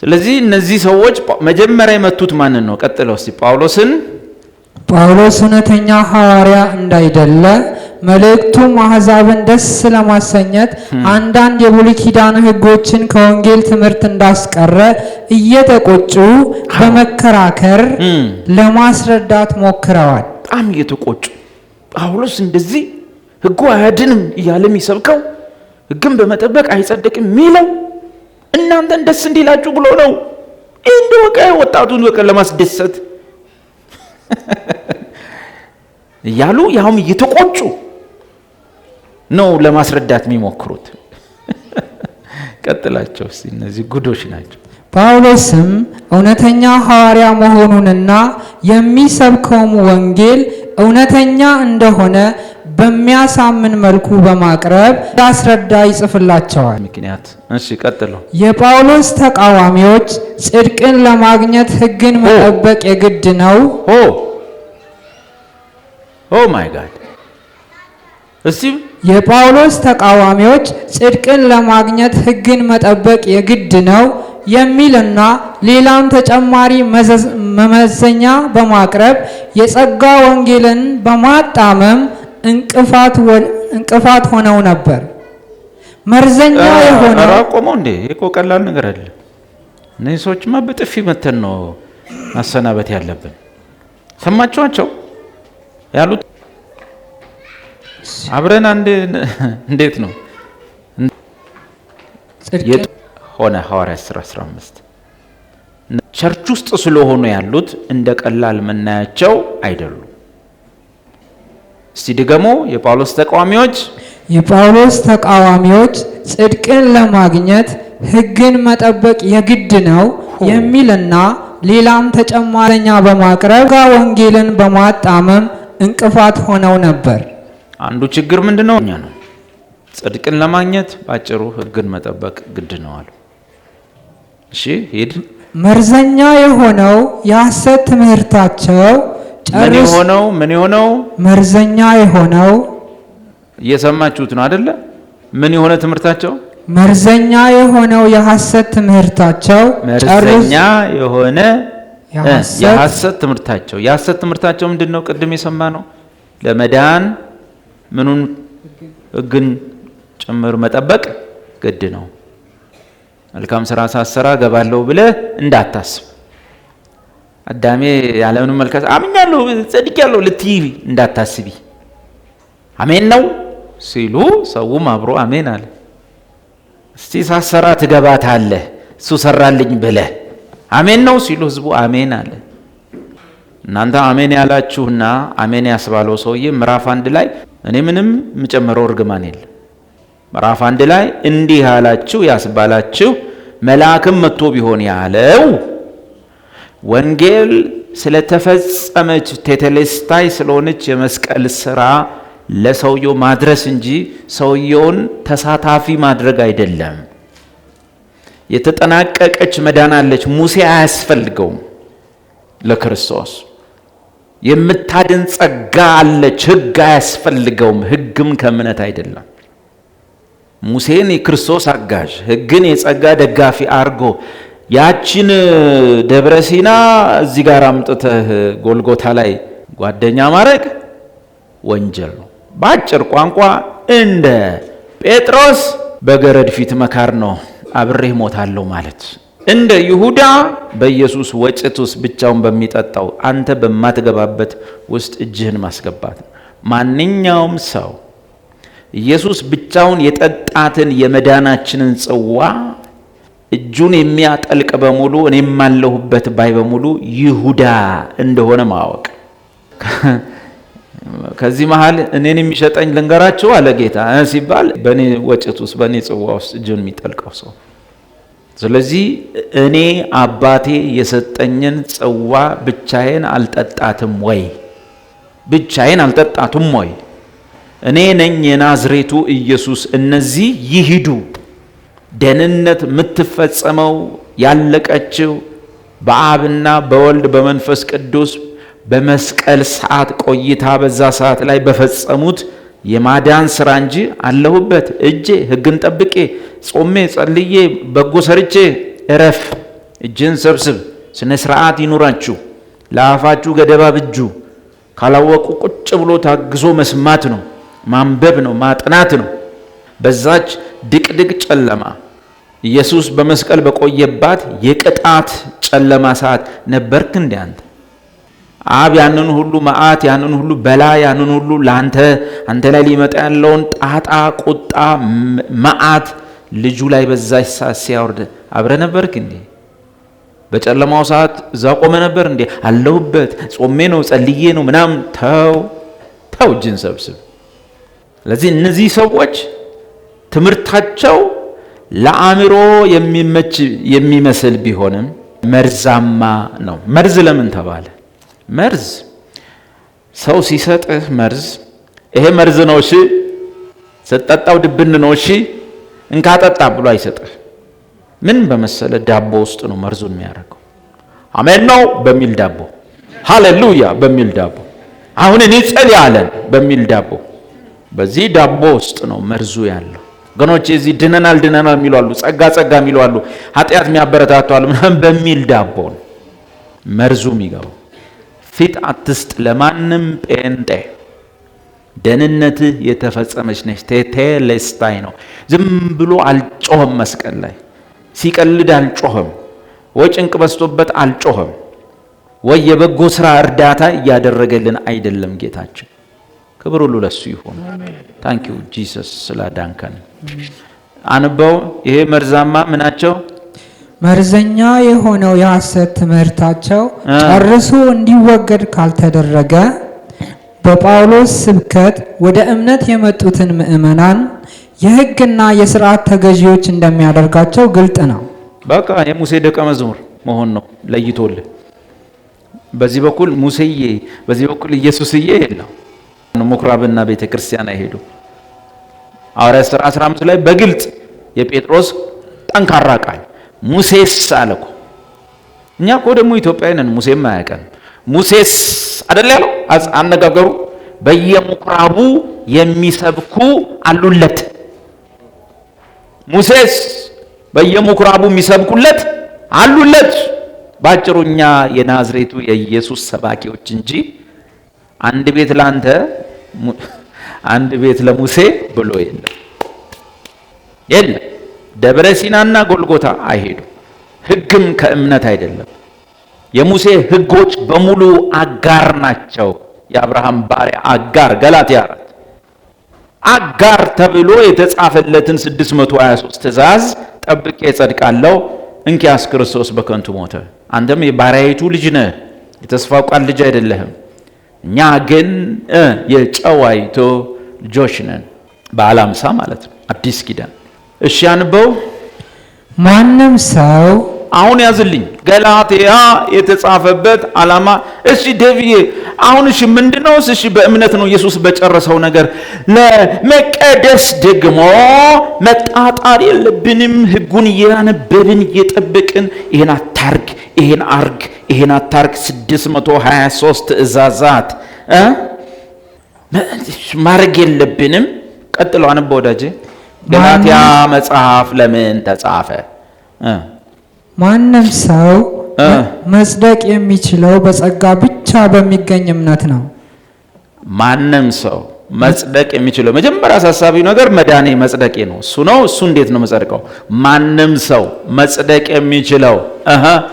ስለዚህ እነዚህ ሰዎች መጀመሪያ የመቱት ማንን ነው? ቀጥለው እስቲ ጳውሎስ እውነተኛ ሐዋርያ እንዳይደለ መልእክቱም አሕዛብን ደስ ለማሰኘት አንዳንድ የብሉይ ኪዳን ሕጎችን ከወንጌል ትምህርት እንዳስቀረ እየተቆጩ በመከራከር ለማስረዳት ሞክረዋል። በጣም እየተቆጩ ጳውሎስ እንደዚህ ሕጉ አያድንም እያለ የሚሰብከው ሕግን በመጠበቅ አይጸድቅም የሚለው እናንተን ደስ እንዲላችሁ ብሎ ነው። እንደ ወቀ ወጣቱን ወቀ ለማስደሰት እያሉ ያውም እየተቆጩ ነው ለማስረዳት የሚሞክሩት። ቀጥላቸው እስቲ እነዚህ ጉዶች ናቸው። ጳውሎስም እውነተኛ ሐዋርያ መሆኑንና የሚሰብከውም ወንጌል እውነተኛ እንደሆነ በሚያሳምን መልኩ በማቅረብ ያስረዳ ይጽፍላቸዋል። ምክንያት ቀጥሎ የጳውሎስ ተቃዋሚዎች ጽድቅን ለማግኘት ሕግን መጠበቅ የግድ ነው። ኦ ማይ ጋድ! የጳውሎስ ተቃዋሚዎች ጽድቅን ለማግኘት ሕግን መጠበቅ የግድ ነው የሚልና ሌላም ተጨማሪ መመዘኛ በማቅረብ የጸጋ ወንጌልን በማጣመም እንቅፋት ሆነው ነበር። መርዘኛ የሆነ ቆሞ እንዴ እኮ ቀላል ነገር አይደለም። እነዚህ ሰዎችማ በጥፊ መተን ነው ማሰናበት ያለብን። ሰማችኋቸው ያሉት? አብረን አንድ እንዴት ነው ሆነ ሐዋርያት ሥራ 15 ቸርች ውስጥ ስለሆኑ ያሉት እንደ ቀላል መናያቸው አይደሉም። እስቲ ደግሞ የጳውሎስ ተቃዋሚዎች ጽድቅን ለማግኘት ሕግን መጠበቅ የግድ ነው የሚልና ሌላም ተጨማሪኛ በማቅረብ ወንጌልን በማጣመም እንቅፋት ሆነው ነበር። አንዱ ችግር ምንድነው? እኛ ነው ጽድቅን ለማግኘት ባጭሩ ሕግን መጠበቅ ግድ ነው አሉ። እሺ ሄድ መርዘኛ የሆነው የሐሰት ትምህርታቸው ምን የሆነው መርዘኛ የሆነው እየሰማችሁት ነው አይደለ? ምን የሆነ ትምህርታቸው መርዘኛ የሆነው የሐሰት ትምህርታቸው መርዘኛ የሆነ የሐሰት ትምህርታቸው ምንድነው? ቅድም የሰማነው ለመዳን ምኑን ሕግን ጭምር መጠበቅ ግድ ነው። መልካም ስራ ሳሰራ ገባለሁ ብለህ እንዳታስብ። አዳሜ ያለምንም መልካም አምኛለሁ ጸድቄያለሁ ልትይ እንዳታስቢ። አሜን ነው ሲሉ ሰውም አብሮ አሜን አለ። እስቲ ሳሰራ ትገባታለህ እሱ ሰራልኝ ብለህ አሜን ነው ሲሉ ህዝቡ አሜን አለ። እናንተ አሜን ያላችሁና አሜን ያስባለው ሰውዬ ምዕራፍ 1 ላይ እኔ ምንም የምጨምረው እርግማን የለም። ምዕራፍ 1 ላይ እንዲህ ያላችሁ ያስባላችሁ መልአክም መጥቶ ቢሆን ያለው ወንጌል ስለተፈጸመች ቴቴሌስታይ ስለሆነች የመስቀል ስራ ለሰውየው ማድረስ እንጂ ሰውየውን ተሳታፊ ማድረግ አይደለም። የተጠናቀቀች መዳን አለች። ሙሴ አያስፈልገውም ለክርስቶስ። የምታድን ጸጋ አለች። ሕግ አያስፈልገውም። ሕግም ከእምነት አይደለም። ሙሴን የክርስቶስ አጋዥ፣ ሕግን የጸጋ ደጋፊ አርጎ ያችን ደብረ ሲና እዚህ ጋር አምጥተህ ጎልጎታ ላይ ጓደኛ ማድረግ ወንጀል ነው። በአጭር ቋንቋ እንደ ጴጥሮስ በገረድ ፊት መካር ነው። አብሬህ ሞታለሁ ማለት እንደ ይሁዳ በኢየሱስ ወጭት ውስጥ ብቻውን በሚጠጣው አንተ በማትገባበት ውስጥ እጅህን ማስገባት። ማንኛውም ሰው ኢየሱስ ብቻውን የጠጣትን የመዳናችንን ጽዋ እጁን የሚያጠልቅ በሙሉ እኔም አለሁበት ባይ በሙሉ ይሁዳ እንደሆነ ማወቅ። ከዚህ መሃል እኔን የሚሸጠኝ ልንገራችሁ አለ ጌታ ሲባል በእኔ ወጭት ውስጥ በእኔ ጽዋ ውስጥ እጁን የሚጠልቀው ሰው። ስለዚህ እኔ አባቴ የሰጠኝን ጽዋ ብቻዬን አልጠጣትም ወይ? ብቻዬን አልጠጣትም ወይ? እኔ ነኝ የናዝሬቱ ኢየሱስ። እነዚህ ይሂዱ። ደህንነት የምትፈጸመው ያለቀችው በአብና በወልድ በመንፈስ ቅዱስ በመስቀል ሰዓት ቆይታ በዛ ሰዓት ላይ በፈጸሙት የማዳን ስራ እንጂ አለሁበት እጄ ሕግን ጠብቄ ጾሜ ጸልዬ በጎ ሰርቼ እረፍ፣ እጅን ሰብስብ፣ ስነ ስርዓት ይኑራችሁ፣ ለአፋችሁ ገደባ ብጁ። ካላወቁ ቁጭ ብሎ ታግሶ መስማት ነው፣ ማንበብ ነው፣ ማጥናት ነው። በዛች ድቅድቅ ጨለማ ኢየሱስ በመስቀል በቆየባት የቅጣት ጨለማ ሰዓት ነበርክ እንዴ አንተ? አብ ያንን ሁሉ መዓት ያንን ሁሉ በላ ያንን ሁሉ አንተ ላይ ሊመጣ ያለውን ጣጣ ቁጣ መዓት ልጁ ላይ በዛች ሰዓት ሲያወርድ አብረ ነበርክ እንዴ? በጨለማው ሰዓት እዛ ቆመ ነበር እንዴ? አለሁበት ጾሜ ነው ጸልዬ ነው ምናምን። ተው እጅን ሰብስብ። ስለዚህ እነዚህ ሰዎች ትምህርታቸው ለአእምሮ የሚመች የሚመስል ቢሆንም መርዛማ ነው። መርዝ ለምን ተባለ? መርዝ ሰው ሲሰጥህ መርዝ ይሄ መርዝ ነው እሺ፣ ስትጠጣው ድብን ነው እሺ፣ እንካጠጣ ብሎ አይሰጥህ። ምን በመሰለ ዳቦ ውስጥ ነው መርዙን የሚያደርገው። አሜን ነው በሚል ዳቦ፣ ሃሌሉያ በሚል ዳቦ፣ አሁን እኔ ጸልያለን በሚል ዳቦ፣ በዚህ ዳቦ ውስጥ ነው መርዙ ያለው። ገኖች እዚህ ድነናል የሚሉ አሉ፣ ጸጋ የሚሉ አሉ፣ ኃጢአት የሚያበረታቱ አሉ ምናምን በሚል ዳቦ ነው መርዙ የሚገባው። ፊት አትስጥ ለማንም ጴንጤ። ደህንነትህ የተፈጸመች ነች። ቴቴሌስታይ ነው። ዝም ብሎ አልጮኸም። መስቀል ላይ ሲቀልድ አልጮኸም፣ ወይ ጭንቅ በስቶበት አልጮኸም፣ ወይ የበጎ ስራ እርዳታ እያደረገልን አይደለም ጌታችን። ክብር ሁሉ ለሱ ይሁን። ታንኪዩ ጂሰስ ስላዳንከን። አንበው ይሄ መርዛማ ምናቸው መርዘኛ የሆነው የሐሰት ትምህርታቸው ጨርሶ እንዲወገድ ካልተደረገ በጳውሎስ ስብከት ወደ እምነት የመጡትን ምእመናን የሕግና የሥርዓት ተገዢዎች እንደሚያደርጋቸው ግልጥ ነው። በቃ የሙሴ ደቀ መዝሙር መሆን ነው ለይቶልህ። በዚህ በኩል ሙሴዬ፣ በዚህ በኩል ኢየሱስዬ የለው። ምኩራብና ቤተ ክርስቲያን አይሄዱ። ሐዋርያት ሥራ 15 ላይ በግልጽ የጴጥሮስ ጠንካራ ቃል ሙሴስ አለኮ። እኛ እኮ ደግሞ ኢትዮጵያዊ ነን፣ ሙሴም አያውቀን። ሙሴስ አይደል ያለው አነጋገሩ። በየምኩራቡ የሚሰብኩ አሉለት። ሙሴስ በየምኩራቡ የሚሰብኩለት አሉለት። ባጭሩ እኛ የናዝሬቱ የኢየሱስ ሰባኪዎች እንጂ አንድ ቤት ላንተ አንድ ቤት ለሙሴ ብሎ የለም። ደብረ ሲናና ጎልጎታ አይሄዱ። ሕግም ከእምነት አይደለም። የሙሴ ሕጎች በሙሉ አጋር ናቸው። የአብርሃም ባሪያ አጋር ገላትያ 4 አጋር ተብሎ የተጻፈለትን 623 ትእዛዝ ጠብቄ ጸድቃለሁ፣ እንኪያስ ክርስቶስ በከንቱ ሞተ። አንተም የባሪያይቱ ልጅ ነህ፣ የተስፋው ቃል ልጅ አይደለህም። እኛ ግን የጨዋይቱ ልጆች ነን። በዓለ ሃምሳ ማለት ነው፣ አዲስ ኪዳን። እሺ አንበው። ማንም ሰው አሁን ያዝልኝ ገላትያ የተጻፈበት ዓላማ። እሺ ደብዬ አሁን እሺ ምንድነው? እሺ በእምነት ነው ኢየሱስ በጨረሰው ነገር። ለመቀደስ ደግሞ መጣጣር የለብንም። ሕጉን እያነበብን እየጠበቅን ይሄን አታርግ፣ ይሄን አርግ፣ ይሄን አታርግ 623 ትእዛዛት ማድረግ የለብንም። ቀጥሎ አንበ ወዳጄ። ገላትያ መጽሐፍ ለምን ተጻፈ? ማንም ሰው መጽደቅ የሚችለው በጸጋ ብቻ በሚገኝ እምነት ነው። ማንም ሰው መጽደቅ የሚችለው መጀመሪያ አሳሳቢው ነገር መዳኔ መጽደቄ ነው። እሱ ነው። እሱ እንዴት ነው መጽደቀው? ማንም ሰው መጽደቅ የሚችለው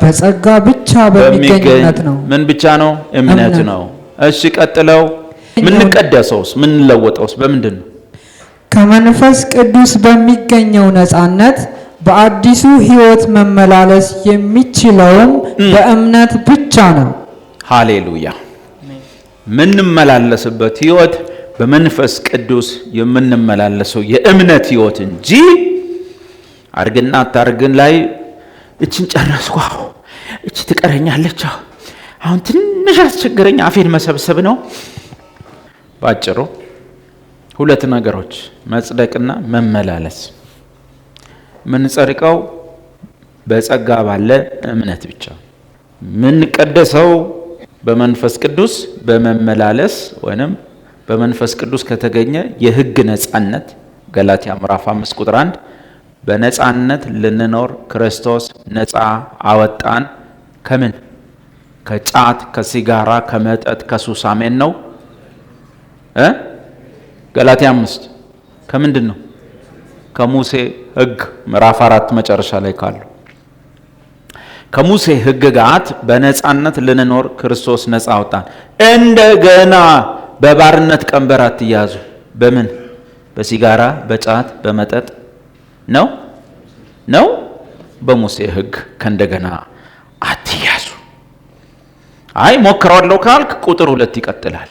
በጸጋ ብቻ በሚገኝ እምነት ነው። ምን ብቻ ነው? እምነት ነው። እሺ ቀጥለው ምንቀደሰውስ ምንለወጠውስ በምንድን ነው? ከመንፈስ ቅዱስ በሚገኘው ነፃነት በአዲሱ ሕይወት መመላለስ የሚችለውም በእምነት ብቻ ነው። ሃሌሉያ። ምንመላለስበት ሕይወት በመንፈስ ቅዱስ የምንመላለሰው የእምነት ሕይወት እንጂ አርግና አታርግን ላይ እችን ጨረስኩ፣ እቺ ትቀረኛለች፣ አሁን ትንሽ አስቸገረኝ፣ አፌን መሰብሰብ ነው። ባጭሩ ሁለት ነገሮች መጽደቅና መመላለስ። ምንጸድቀው በጸጋ ባለ እምነት ብቻ፣ ምንቀደሰው በመንፈስ ቅዱስ በመመላለስ ወይንም በመንፈስ ቅዱስ ከተገኘ የሕግ ነፃነት ገላትያ ምዕራፍ 5 ቁጥር 1 በነፃነት ልንኖር ክርስቶስ ነፃ አወጣን። ከምን? ከጫት፣ ከሲጋራ፣ ከመጠጥ፣ ከሱስ። አሜን ነው። ገላትያ 5 ከምንድን ነው? ከሙሴ ሕግ ምዕራፍ 4 መጨረሻ ላይ ካሉ ከሙሴ ሕግጋት በነፃነት ልንኖር ክርስቶስ ነፃ አወጣን። እንደገና በባርነት ቀንበር አትያዙ። በምን? በሲጋራ፣ በጫት፣ በመጠጥ ነው። በሙሴ ሕግ ከእንደገና አትያዙ። አይ ሞክረዋለሁ ካልክ ቁጥር 2 ይቀጥላል።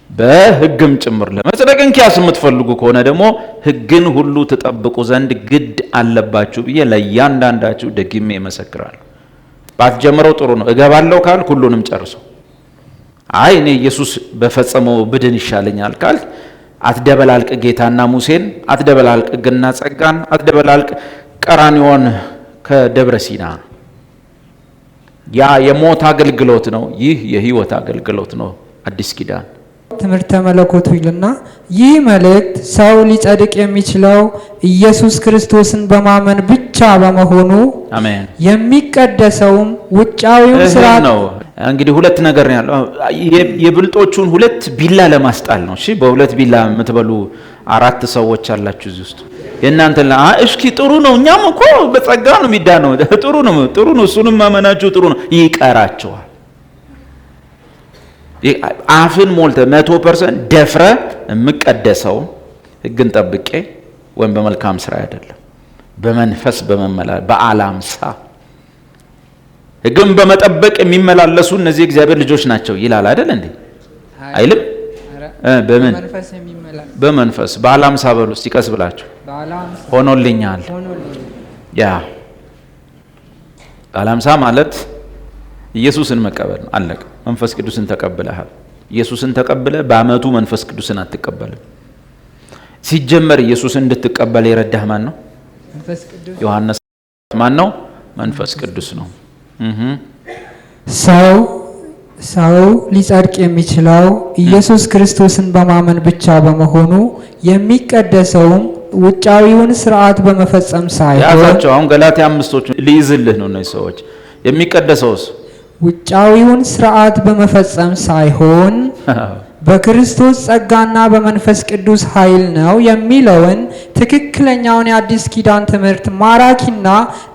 በሕግም ጭምር ለመጽደቅ እንኪያስ የምትፈልጉ ከሆነ ደግሞ ሕግን ሁሉ ትጠብቁ ዘንድ ግድ አለባችሁ ብዬ ለእያንዳንዳችሁ ደግሜ እመሰክራለሁ። ባትጀምረው ጥሩ ነው። እገባለሁ ካልክ ሁሉንም ጨርሶ። አይ እኔ ኢየሱስ በፈጸመው ብድን ይሻለኛል ካልክ አትደበላልቅ ጌታና ሙሴን፣ አትደበላልቅ ሕግና ጸጋን፣ አትደበላልቅ ቀራንዮን ከደብረ ሲና። ያ የሞት አገልግሎት ነው፣ ይህ የሕይወት አገልግሎት ነው። አዲስ ኪዳን ትምህርተ መለኮቱ ይልና ይህ መልእክት ሰው ሊጸድቅ የሚችለው ኢየሱስ ክርስቶስን በማመን ብቻ በመሆኑ አሜን። የሚቀደሰውም ውጫዊው ስርዓት ነው። እንግዲህ ሁለት ነገር ነው ያለው። የብልጦቹን ሁለት ቢላ ለማስጣል ነው። እሺ በሁለት ቢላ የምትበሉ 4 ሰዎች አላችሁ እዚህ ውስጥ። የእናንተ እስኪ ጥሩ ነው፣ እኛም እኮ በጸጋ ነው የሚዳነው። ጥሩ ነው፣ እሱንም ማመናችሁ ጥሩ ነው። ይቀራቸዋል። አፍን ሞልተ 100% ደፍረ የምቀደሰው ሕግን ጠብቄ ወይም በመልካም ስራ አይደለም፣ በመንፈስ በመመላለስ በአላምሳ ሕግን በመጠበቅ የሚመላለሱ እነዚህ እግዚአብሔር ልጆች ናቸው ይላል አይደል እንዴ? አይልም? በምን? በመንፈስ በአላምሳ በሉ እስቲ ቀስ ብላችሁ። ሆኖልኛል። ያ አላምሳ ማለት ኢየሱስን መቀበል ነው። አለቀ። መንፈስ ቅዱስን ተቀብለሃል። ኢየሱስን ተቀብለ በአመቱ መንፈስ ቅዱስን አትቀበልም። ሲጀመር ኢየሱስን እንድትቀበል የረዳህ ማን ነው? ዮሐንስ ማን ነው? መንፈስ ቅዱስ ነው። ሰው ሊጸድቅ የሚችለው ኢየሱስ ክርስቶስን በማመን ብቻ በመሆኑ የሚቀደሰውም ውጫዊውን ስርዓት በመፈጸም ሳይሆን ያዛቸው። አሁን ገላትያ 5ቶች ሊይዝልህ ነው። እነዚህ ሰዎች የሚቀደሰውስ ውጫዊውን ስርዓት በመፈጸም ሳይሆን በክርስቶስ ጸጋና በመንፈስ ቅዱስ ኃይል ነው የሚለውን ትክክለኛውን የአዲስ ኪዳን ትምህርት ማራኪና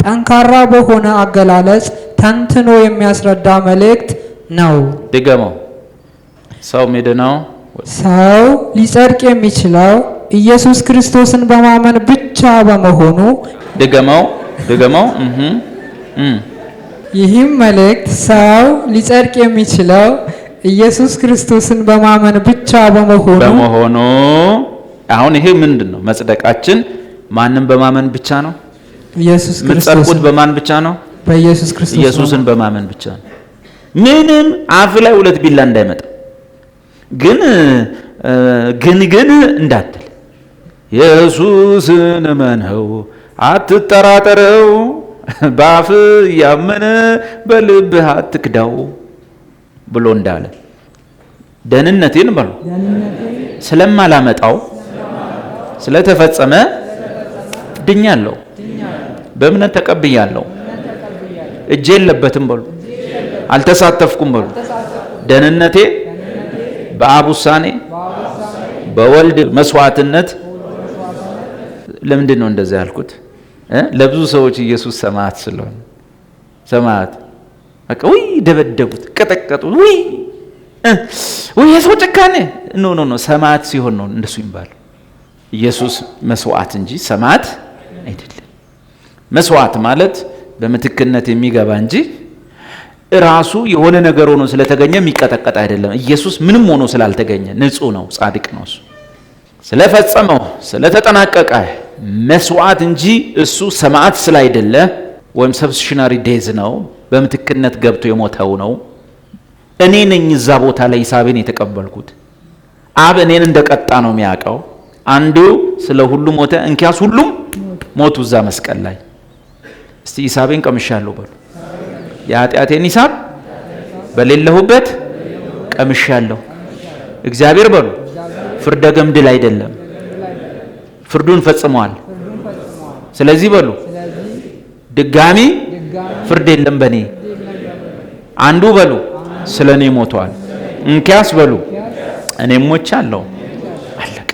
ጠንካራ በሆነ አገላለጽ ተንትኖ የሚያስረዳ መልእክት ነው። ድገመው። ሰው ሚድነው ሰው ሊጸድቅ የሚችለው ኢየሱስ ክርስቶስን በማመን ብቻ በመሆኑ ድገመው። ይህም መልእክት ሰው ሊጸድቅ የሚችለው ኢየሱስ ክርስቶስን በማመን ብቻ በመሆኑ አሁን ይሄ ምንድን ነው? መጽደቃችን ማንም በማመን ብቻ ነው። ኢየሱስ ክርስቶስ የምትጸድቁት በማን ብቻ ነው? በኢየሱስ ክርስቶስ። ኢየሱስን በማመን ብቻ ነው። ምንም አፍ ላይ 2 ቢላ እንዳይመጣ ግን እንዳትል ኢየሱስን እመነው አትጠራጠረው፣ በአፍ ያመነ በልብህ አትክዳው ብሎ እንዳለ ደህንነቴን በሉ ስለማላመጣው ስለተፈጸመ ድኛለሁ፣ በእምነት ተቀብያለሁ። እጄ የለበትም በሉ፣ አልተሳተፍኩም በሉ። ደህንነቴ በአብ ውሳኔ በወልድ መስዋዕትነት ለምንድን ነው እንደዛ ያልኩት? ለብዙ ሰዎች ኢየሱስ ሰማዕት ስለሆነ ሰማዕት በቃ ወይ ደበደቡት፣ ቀጠቀጡት፣ ወይ የሰው ጭካኔ ኖ ሰማዕት ሲሆን ነው እንደሱ ይባላል። ኢየሱስ መስዋዕት እንጂ ሰማዕት አይደለም። መስዋዕት ማለት በምትክነት የሚገባ እንጂ ራሱ የሆነ ነገር ሆኖ ስለተገኘ የሚቀጠቀጥ አይደለም። ኢየሱስ ምንም ሆኖ ስላልተገኘ ንጹህ ነው፣ ጻድቅ ነው። እሱ ስለፈጸመው ስለተጠናቀቀ መስዋዕት እንጂ እሱ ሰማዕት ስላይደለ ወይም ሰብስቲሽናሪ ዴዝ ነው፣ በምትክነት ገብቶ የሞተው ነው። እኔ ነኝ እዛ ቦታ ላይ ሂሳቤን የተቀበልኩት። አብ እኔን እንደቀጣ ነው የሚያውቀው። አንዱ ስለ ሁሉ ሞተ፣ እንኪያስ ሁሉም ሞቱ እዛ መስቀል ላይ። እስቲ ሂሳቤን ቀምሻለሁ በሉ። የኃጢአቴን ሂሳብ በሌለሁበት ቀምሻለሁ። እግዚአብሔር በሉ ፍርደ ገምድል አይደለም፣ ፍርዱን ፈጽሟል። ስለዚህ በሉ ድጋሚ ፍርድ የለም በኔ። አንዱ በሉ ስለ እኔ ሞቷል፣ እንኪያስ በሉ እኔም ሞቻለሁ። አለቀ።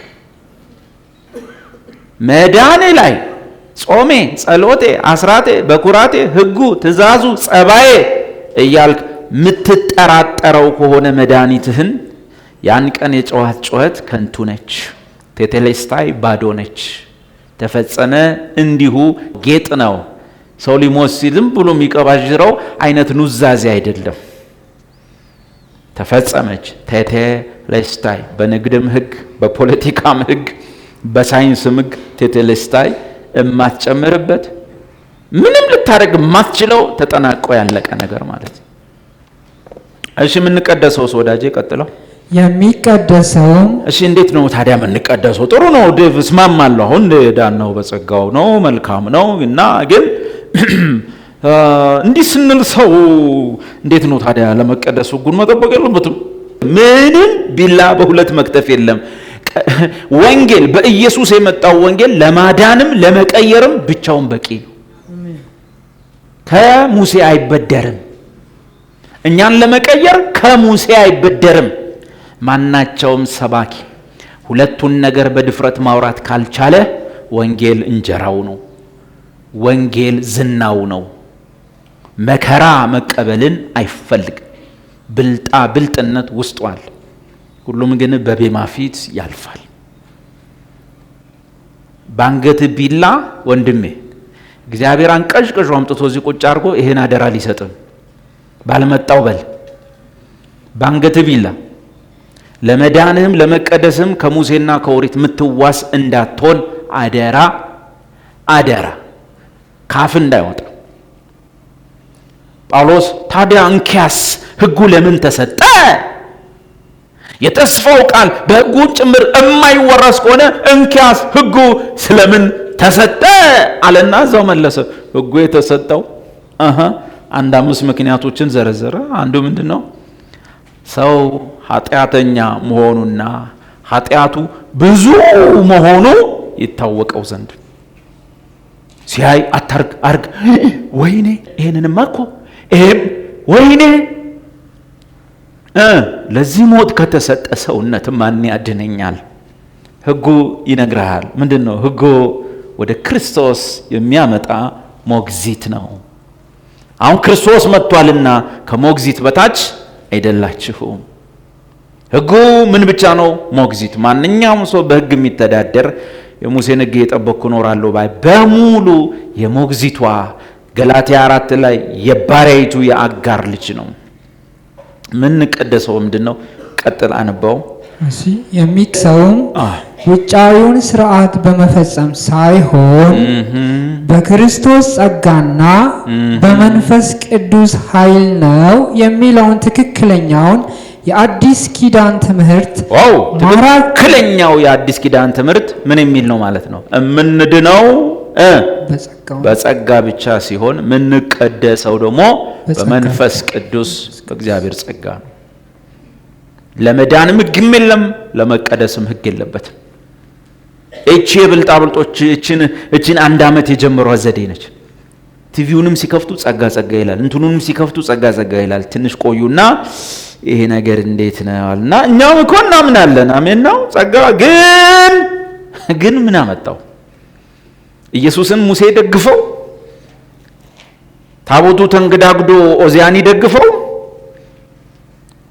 መዳኔ ላይ ጾሜ፣ ጸሎቴ፣ አስራቴ፣ በኩራቴ፣ ሕጉ፣ ትእዛዙ፣ ጸባዬ እያልክ ምትጠራጠረው ከሆነ መድኃኒትህን ያን ቀን የጨዋት ጩኸት ከንቱ ነች። ቴቴሌስታይ ባዶ ነች። ተፈጸመ እንዲሁ ጌጥ ነው። ሰው ሊሞት ሲል ዝም ብሎ የሚቀባዥረው አይነት ኑዛዜ አይደለም። ተፈጸመች ቴቴሌስታይ። በንግድም ሕግ፣ በፖለቲካም ሕግ፣ በሳይንስም ሕግ ቴቴሌስታይ የማትጨምርበት ምንም ልታደርግ የማትችለው ተጠናቆ ያለቀ ነገር ማለት ነው። እሺ የምንቀደሰውስ ወዳጄ ቀጥለው የሚቀደሰውም እሺ እንዴት ነው ታዲያ የምንቀደሰው? ጥሩ ነው ዴቭ እስማማለሁ። አሁን ዳነው በጸጋው ነው መልካም ነው እና ግን እንዲህ ስንል ሰው እንዴት ነው ታዲያ ለመቀደሱ ሕጉን መጠበቅ የለበትም? ምንም ቢላ በሁለት መክተፍ የለም። ወንጌል በኢየሱስ የመጣው ወንጌል ለማዳንም ለመቀየርም ብቻውን በቂ ነው። ከሙሴ አይበደርም። እኛን ለመቀየር ከሙሴ አይበደርም። ማናቸውም ሰባኪ ሁለቱን ነገር በድፍረት ማውራት ካልቻለ ወንጌል እንጀራው ነው፣ ወንጌል ዝናው ነው። መከራ መቀበልን አይፈልግም። ብልጣ ብልጥነት ውስጧል። ሁሉም ግን በቤማ ፊት ያልፋል። ባንገት ቢላ ወንድሜ እግዚአብሔር አንቀዥቅዥ አምጥቶ እዚህ ቁጭ አድርጎ ይሄን አደራ ሊሰጥም ባልመጣው በል። ባንገት ቢላ ለመዳንህም ለመቀደስም ከሙሴና ከኦሪት ምትዋስ እንዳትሆን አደራ አደራ፣ ካፍ እንዳይወጣ። ጳውሎስ ታዲያ እንኪያስ ሕጉ ለምን ተሰጠ? የተስፋው ቃል በሕጉ ጭምር የማይወረስ ከሆነ እንኪያስ ሕጉ ስለምን ተሰጠ አለና እዛው መለሰ። ሕጉ የተሰጠው አንድ 5 ምክንያቶችን ዘረዘረ። አንዱ ምንድነው? ሰው ኃጢአተኛ መሆኑና ኃጢአቱ ብዙ መሆኑ ይታወቀው ዘንድ። ሲያይ አታርግ አርግ፣ ወይኔ ይሄንንማ እኮ ይሄም ወይኔ ለዚህ ሞት ከተሰጠ ሰውነት ማን ያድነኛል? ሕጉ ይነግርሃል። ምንድነው ሕጉ? ወደ ክርስቶስ የሚያመጣ ሞግዚት ነው። አሁን ክርስቶስ መጥቷልና ከሞግዚት በታች አይደላችሁም። ሕጉ ምን ብቻ ነው? ሞግዚት። ማንኛውም ሰው በሕግ የሚተዳደር የሙሴን ሕግ የጠበቅኩ እኖራለሁ ባይ በሙሉ የሞግዚቷ ገላትያ 4 ላይ የባሪያይቱ የአጋር ልጅ ነው። ምን ቀደሰው ምንድነው? ቀጥል አንባው። እሺ የሚቀደሰውም ውጫዊውን ስርዓት በመፈጸም ሳይሆን በክርስቶስ ጸጋና በመንፈስ ቅዱስ ኃይል ነው የሚለውን ትክክለኛውን የአዲስ ኪዳን ትምህርት ትክክለኛው የአዲስ ኪዳን ትምህርት ምን የሚል ነው ማለት ነው? እምንድነው በጸጋ ብቻ ሲሆን ምንቀደሰው ደግሞ በመንፈስ ቅዱስ በእግዚአብሔር ጸጋ ነው። ለመዳንም ሕግም የለም፣ ለመቀደስም ሕግ የለበትም። እቺ የብልጣብልጦች እቺን 1 ዓመት የጀመሯት ዘዴ ነች። ቲቪውንም ሲከፍቱ ጸጋ ጸጋ ይላል፣ እንትኑንም ሲከፍቱ ጸጋ ጸጋ ይላል። ትንሽ ቆዩና ይሄ ነገር እንዴት ነው እና እኛም እኮ እናምናለን። አሜን ነው ጸጋ። ግን ምን አመጣው? ኢየሱስን ሙሴ ደግፈው፣ ታቦቱ ተንገዳግዶ ኦዚያን ይደግፈው።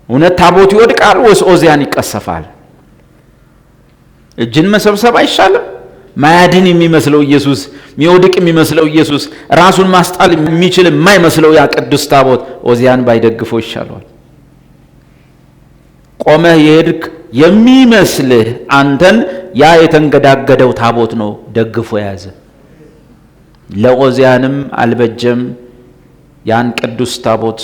እውነት ታቦቱ ይወድቃል ወይስ ኦዚያን ይቀሰፋል? እጅን መሰብሰብ አይሻልም? ማያድን የሚመስለው ኢየሱስ፣ የሚወድቅ የሚመስለው ኢየሱስ፣ ራሱን ማስጣል የሚችል የማይመስለው ያ ቅዱስ ታቦት ኦዚያን ባይደግፈው ይሻለዋል። ቆመህ የሄድክ የሚመስልህ አንተን ያ የተንገዳገደው ታቦት ነው ደግፎ የያዘ። ለኦዚያንም አልበጀም። ያን ቅዱስ ታቦት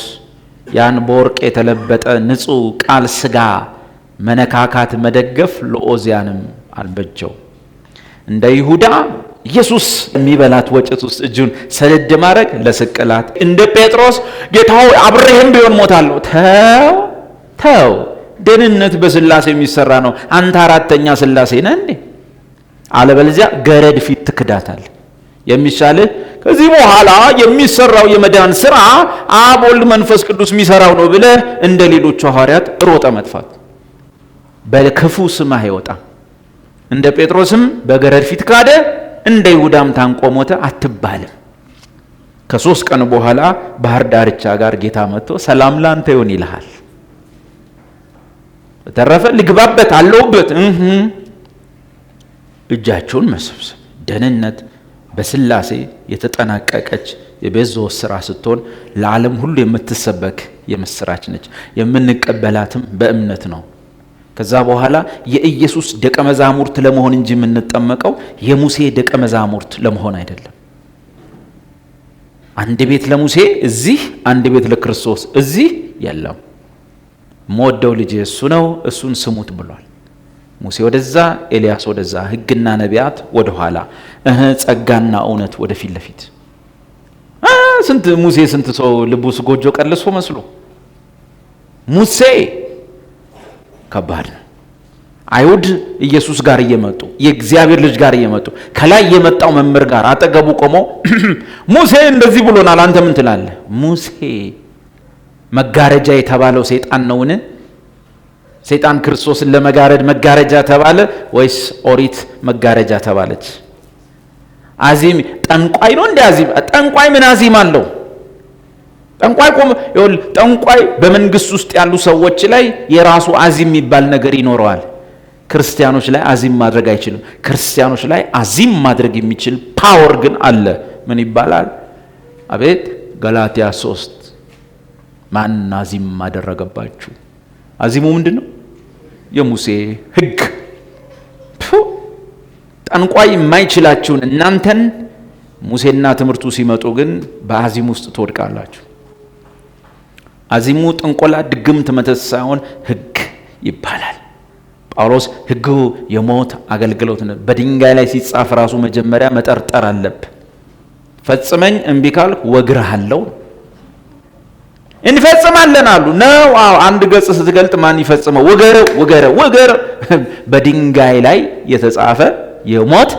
ያን በወርቅ የተለበጠ ንጹሕ ቃል ሥጋ መነካካት መደገፍ ለኦዚያንም አልበጀው። እንደ ይሁዳ ኢየሱስ የሚበላት ወጭት ውስጥ እጁን ሰደድ ማድረግ ለስቅላት፣ እንደ ጴጥሮስ ጌታው አብሬህም ቢሆን ሞታለሁ። ተው ደህንነት በስላሴ የሚሰራ ነው። አንተ አራተኛ ስላሴ ነህ እንዴ? አለበለዚያ ገረድ ፊት ትክዳታል። የሚሻልህ ከዚህ በኋላ የሚሰራው የመዳን ስራ አብ ወልድ መንፈስ ቅዱስ የሚሰራው ነው ብለህ እንደ ሌሎቹ ሐዋርያት ሮጠ መጥፋት። በክፉ ስም አይወጣም። እንደ ጴጥሮስም በገረድ ፊት ካደ፣ እንደ ይሁዳም ታንቆ ሞተ አትባልም። ከ3 ቀን በኋላ ባህር ዳርቻ ጋር ጌታ መጥቶ ሰላም ላንተ ይሁን ይልሃል። በተረፈ ልግባበት አለውበት እጃቸውን መሰብሰብ። ደህንነት በስላሴ የተጠናቀቀች የቤዛዎች ሥራ ስትሆን ለዓለም ሁሉ የምትሰበክ የምስራች ነች። የምንቀበላትም በእምነት ነው። ከዛ በኋላ የኢየሱስ ደቀ መዛሙርት ለመሆን እንጂ የምንጠመቀው የሙሴ ደቀ መዛሙርት ለመሆን አይደለም። አንድ ቤት ለሙሴ እዚህ፣ አንድ ቤት ለክርስቶስ እዚህ የለም። ሞደው ልጅ እሱ ነው፣ እሱን ስሙት ብሏል። ሙሴ ወደዛ፣ ኤልያስ ወደዛ፣ ሕግና ነቢያት ወደ ኋላ፣ ጸጋና እውነት ወደፊት ለፊት። ስንት ሙሴ ስንት ሰው ልቡስ ጎጆ ቀልሶ መስሎ ሙሴ ከባድ ነው። አይሁድ ኢየሱስ ጋር እየመጡ የእግዚአብሔር ልጅ ጋር እየመጡ ከላይ የመጣው መምህር ጋር አጠገቡ ቆሞ ሙሴ እንደዚህ ብሎናል፣ አንተ ምን ትላለህ? ሙሴ መጋረጃ የተባለው ሰይጣን ነውን? ሰይጣን ክርስቶስን ለመጋረድ መጋረጃ ተባለ ወይስ ኦሪት መጋረጃ ተባለች? አዚም ጠንቋይ ነው እንዴ? አዚም ጠንቋይ ምን አዚም አለው? ጠንቋይ በመንግስት ውስጥ ያሉ ሰዎች ላይ የራሱ አዚም የሚባል ነገር ይኖረዋል። ክርስቲያኖች ላይ አዚም ማድረግ አይችልም። ክርስቲያኖች ላይ አዚም ማድረግ የሚችል ፓወር ግን አለ። ምን ይባላል? አቤት ገላትያ 3 ማን አዚም አደረገባችሁ? አዚሙ ምንድን ነው? የሙሴ ሕግ። ጠንቋይ የማይችላችሁን እናንተን ሙሴና ትምህርቱ ሲመጡ ግን በአዚም ውስጥ ትወድቃላችሁ። አዚሙ ጥንቆላ፣ ድግምት፣ መተት ሳይሆን ሕግ ይባላል። ጳውሎስ ሕጉ የሞት አገልግሎት ነው። በድንጋይ ላይ ሲጻፍ ራሱ መጀመሪያ መጠርጠር አለብህ። ፈጽመኝ እምቢ ካልክ ወግርሃለሁ። እንፈጽማለን አሉ ነው። አንድ ገጽ ስትገልጥ ማን ይፈጽመው? ወገረ በድንጋይ ላይ የተጻፈ የሞት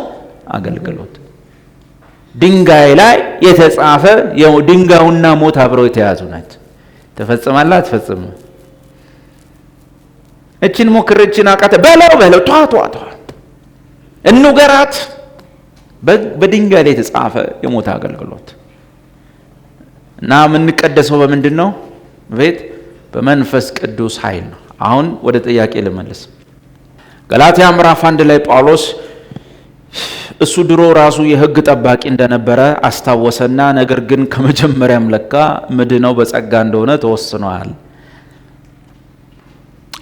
አገልግሎት። ድንጋይ ላይ የተጻፈ ድንጋዩና ሞት አብረው የተያዙ ናቸው። ተፈጽማላ አትፈጽም? እችን ሞክር፣ እችን አቃተ በለው ቷ እንገራት። በድንጋይ ላይ የተጻፈ የሞት አገልግሎት እና የምንቀደሰው በምንድን ነው? ቤት በመንፈስ ቅዱስ ኃይል ነው። አሁን ወደ ጥያቄ ልመልስ። ገላትያ ምዕራፍ 1 ላይ ጳውሎስ እሱ ድሮ ራሱ የሕግ ጠባቂ እንደነበረ አስታወሰና ነገር ግን ከመጀመሪያም ለካ ምድነው በጸጋ እንደሆነ ተወስኗል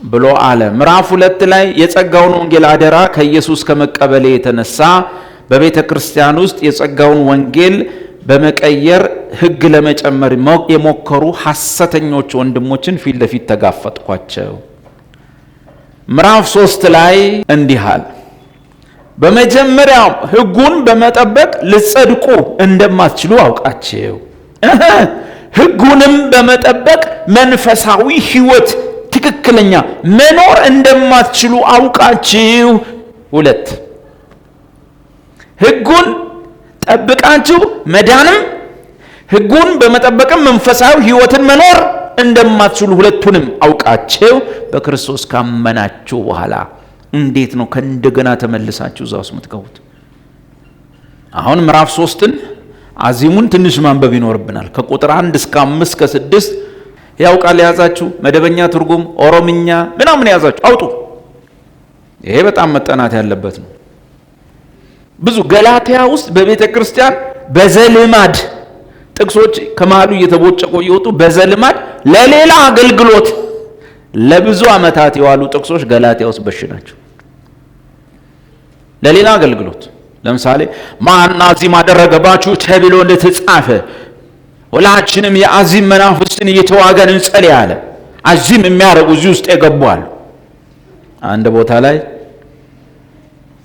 ብሎ አለ። ምዕራፍ 2 ላይ የጸጋውን ወንጌል አደራ ከኢየሱስ ከመቀበሌ የተነሳ በቤተ ክርስቲያን ውስጥ የጸጋውን ወንጌል በመቀየር ሕግ ለመጨመር የሞከሩ ሐሰተኞች ወንድሞችን ፊት ለፊት ተጋፈጥኳቸው። ምዕራፍ 3 ላይ እንዲህ አለ፣ በመጀመሪያ ሕጉን በመጠበቅ ልጸድቁ እንደማትችሉ አውቃችሁ፣ ሕጉንም በመጠበቅ መንፈሳዊ ሕይወት ትክክለኛ መኖር እንደማትችሉ አውቃችሁ። 2 ሕጉን ጠብቃችሁ መዳንም ሕጉን በመጠበቅም መንፈሳዊ ሕይወትን መኖር እንደማትችሉ ሁለቱንም አውቃችሁ በክርስቶስ ካመናችሁ በኋላ እንዴት ነው ከእንደገና ተመልሳችሁ እዛ ውስጥ የምትገቡት? አሁን ምዕራፍ 3ን አዚሙን ትንሽ ማንበብ ይኖርብናል። ከቁጥር 1 እስከ 5 እስከ 6 ያው ቃል የያዛችሁ መደበኛ ትርጉም ኦሮምኛ ምናምን የያዛችሁ አውጡ። ይሄ በጣም መጠናት ያለበት ነው። ብዙ ገላትያ ውስጥ በቤተ ክርስቲያን በዘልማድ ጥቅሶች ከመሃሉ እየተቦጨቁ እየወጡ በዘልማድ ለሌላ አገልግሎት ለብዙ ዓመታት የዋሉ ጥቅሶች ገላትያ ውስጥ በሽ ናቸው። ለሌላ አገልግሎት ለምሳሌ ማን አዚም አደረገባችሁ ተብሎ እንደተጻፈ ሁላችንም የአዚም መናፍስትን እየተዋጋን እንጸልይ አለ። አዚም የሚያደርጉ እዚህ ውስጥ የገቧል። አንድ ቦታ ላይ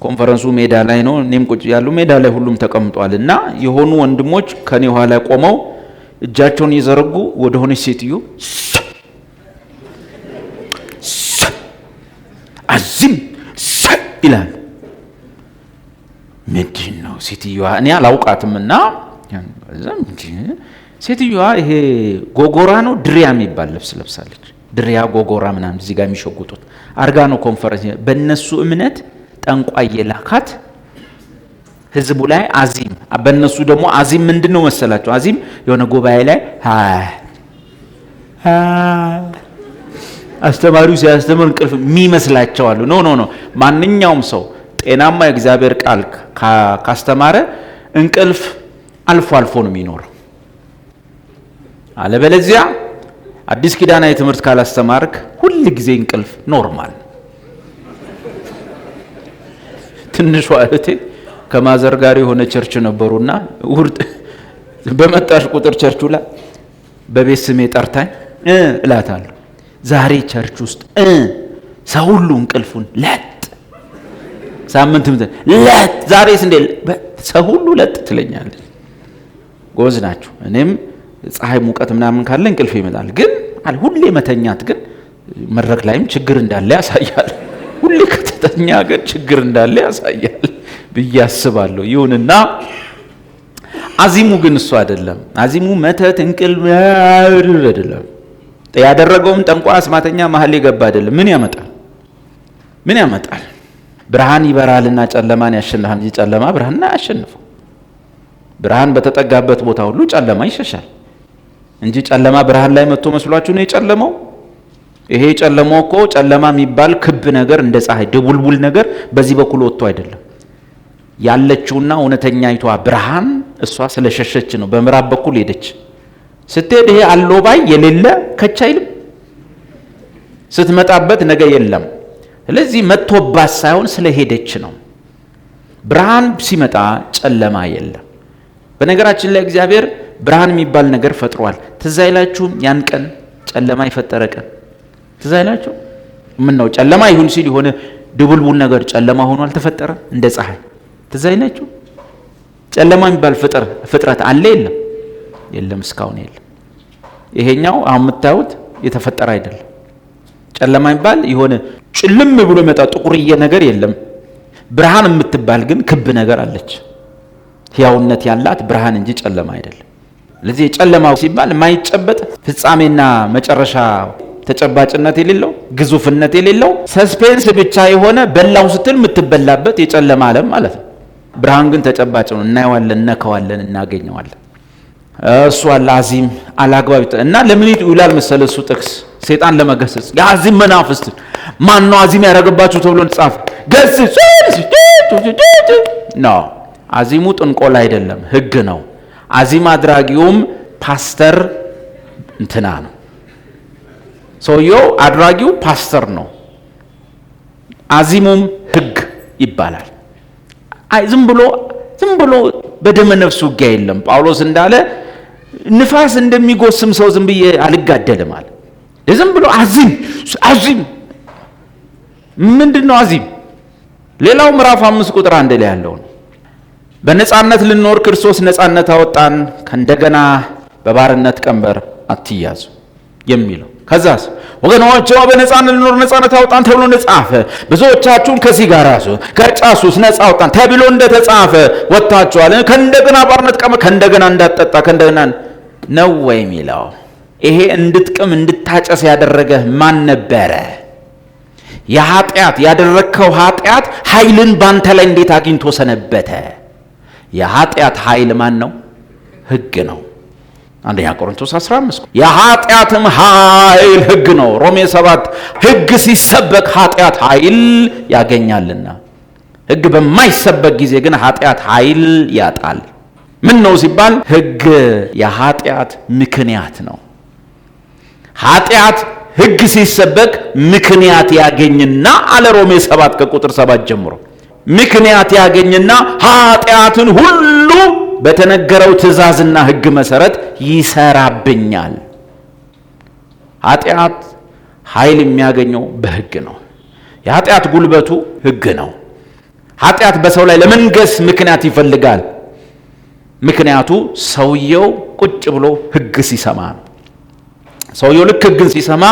ኮንፈረንሱ ሜዳ ላይ ነው፣ እኔም ቁጭ ያሉ ሜዳ ላይ ሁሉም ተቀምጧል እና የሆኑ ወንድሞች ከኔ ኋላ ቆመው እጃቸውን እየዘረጉ ወደ ሆነች ሴትዮ አዚም ይላል። ምንድን ነው ሴትዮዋ? እኔ አላውቃትምና ሴትዮዋ ይሄ ጎጎራ ነው ድሪያ የሚባል ልብስ ለብሳለች። ድሪያ ጎጎራ ምናምን እዚህ ጋር የሚሸጉጡት አርጋ ነው ኮንፈረንስ። በእነሱ እምነት ጠንቋይ የላካት ህዝቡ ላይ አዚም። በእነሱ ደግሞ አዚም ምንድን ነው መሰላቸው? አዚም የሆነ ጉባኤ ላይ አስተማሪው ሲያስተምር እንቅልፍ የሚመስላቸው አሉ። ኖ ማንኛውም ሰው ጤናማ የእግዚአብሔር ቃል ካስተማረ እንቅልፍ አልፎ አልፎ ነው የሚኖረው። አለበለዚያ አዲስ ኪዳናዊ ትምህርት ካላስተማርክ ሁሉ ጊዜ እንቅልፍ ኖርማል። ትንሿ እህቴ ከማዘር ጋር የሆነ ቸርች ነበሩና ውርጥ በመጣሽ ቁጥር ቸርቹ ላይ በቤት ስሜ ጠርታኝ እላታለሁ። ዛሬ ቸርች ውስጥ ሰው ሁሉ እንቅልፉን ለጥ ሳምንት ለጥ ዛሬስ እንደ ሰው ሁሉ ለጥ ትለኛለች። ጎዝ ናችሁ። እኔም ፀሐይ ሙቀት ምናምን ካለ እንቅልፍ ይመጣል። ግን ሁሌ መተኛት ግን መድረክ ላይም ችግር እንዳለ ያሳያል። ሁሌ ከተተኛ ግን ችግር እንዳለ ያሳያል ብዬ አስባለሁ። ይሁንና አዚሙ ግን እሱ አይደለም። አዚሙ መተት እንቅልፍ አይደለም። ያደረገውም ጠንቋይ አስማተኛ መሀል የገባ አይደለም። ምን ያመጣል? ብርሃን ይበራልና ጨለማን ያሸንፋል እንጂ ጨለማ ብርሃንን አያሸንፈው። ብርሃን በተጠጋበት ቦታ ሁሉ ጨለማ ይሸሻል እንጂ ጨለማ ብርሃን ላይ መጥቶ መስሏችሁ ነው የጨለመው? ይሄ ጨለማው እኮ ጨለማ የሚባል ክብ ነገር እንደ ፀሐይ ድቡልቡል ነገር በዚህ በኩል ወጥቶ አይደለም ያለችውና እውነተኛይቷ ብርሃን እሷ ስለሸሸች ነው በምዕራብ በኩል ሄደች። ስትሄድ ይሄ አሎባይ የሌለ ከቻይልም ስትመጣበት ነገ የለም። ስለዚህ መጥቶባት ሳይሆን ስለሄደች ነው። ብርሃን ሲመጣ ጨለማ የለም። በነገራችን ላይ እግዚአብሔር ብርሃን የሚባል ነገር ፈጥሯል። ትዝ አይላችሁም? ያን ቀን ጨለማ የፈጠረ ቀን ትዝ አይላችሁ? ምን ነው ጨለማ ይሁን ሲል የሆነ ድቡልቡል ነገር ጨለማ ሆኖ አልተፈጠረ እንደ ፀሐይ። ትዝ አይላችሁ? ጨለማ የሚባል ፍጥረት አለ የለም? እስካሁን የለም። ይሄኛው አሁን የምታዩት የተፈጠረ አይደለም። ጨለማ የሚባል የሆነ ጭልም ብሎ መጣ ጥቁርዬ ነገር የለም። ብርሃን የምትባል ግን ክብ ነገር አለች፣ ሕያውነት ያላት ብርሃን እንጂ ጨለማ አይደለም። ለዚህ ጨለማው ሲባል የማይጨበጥ ፍጻሜና መጨረሻ ተጨባጭነት የሌለው ግዙፍነት የሌለው ሰስፔንስ ብቻ የሆነ በላው ስትል የምትበላበት የጨለማ ዓለም ማለት ነው። ብርሃን ግን ተጨባጭ ነው። እናየዋለን፣ እነከዋለን፣ እናገኘዋለን። እሱ አዚም አላግባብ እና ለምን ይውላል መሰለ እሱ ጥቅስ ሰይጣን ለመገሰጽ የአዚም መናፍስት ማን ነው አዚም ያደረገባችሁ ተብሎ ጻፈ። ገስጽ ነው። አዚሙ ጥንቆላ አይደለም፣ ህግ ነው። አዚም አድራጊውም ፓስተር እንትና ነው። ሰውየው አድራጊው ፓስተር ነው። አዚሙም ህግ ይባላል። አይ ዝም ብሎ በደመ ነፍስ ውጊያ የለም። ጳውሎስ እንዳለ ንፋስ እንደሚጎስም ሰው ዝም ብዬ አልጋደልም አለ። ዝም ብሎ አዚም ምንድነው አዚም? ሌላው ምዕራፍ 5 ቁጥር 1 ላይ ያለው ነው። በነጻነት ልንኖር ክርስቶስ ነጻነት አወጣን፣ ከእንደገና በባርነት ቀንበር አትያዙ የሚለው። ከዛስ ወገኖች በነጻነት ልንኖር ነጻነት አወጣን ተብሎ እንደተጻፈ ብዙዎቻችሁን ከሲጋራ ሱስ ከጫት ሱስ ነጻ አወጣን ተብሎ እንደተጻፈ ወጥታችኋል። ከእንደገና ባርነት ቀንበር ከእንደገና እንዳትጠጣ ከእንደገና ነው ወይ የሚለው ይሄ እንድትቅም እንድታጨስ ያደረገህ ማን ነበረ? የኃጢአት ያደረግከው ኃጢአት ኃይልን ባንተ ላይ እንዴት አግኝቶ ሰነበተ? የኃጢአት ኃይል ማን ነው? ሕግ ነው። አንደኛ ቆሮንቶስ 15 የኃጢአትም ኃይል ሕግ ነው። ሮሜ 7 ሕግ ሲሰበክ ኃጢአት ኃይል ያገኛልና፣ ሕግ በማይሰበክ ጊዜ ግን ኃጢአት ኃይል ያጣል። ምን ነው ሲባል ሕግ የኃጢአት ምክንያት ነው። ኃጢአት ሕግ ሲሰበክ ምክንያት ያገኝና አለ ሮሜ 7 ከቁጥር 7 ጀምሮ ምክንያት ያገኝና ኃጢአትን ሁሉ በተነገረው ትእዛዝና ሕግ መሰረት ይሰራብኛል። ኃጢአት ኃይል የሚያገኘው በሕግ ነው። የኃጢአት ጉልበቱ ሕግ ነው። ኃጢአት በሰው ላይ ለመንገስ ምክንያት ይፈልጋል። ምክንያቱ ሰውየው ቁጭ ብሎ ሕግ ሲሰማ ነው። ሰውየው ልክ ሕግን ሲሰማ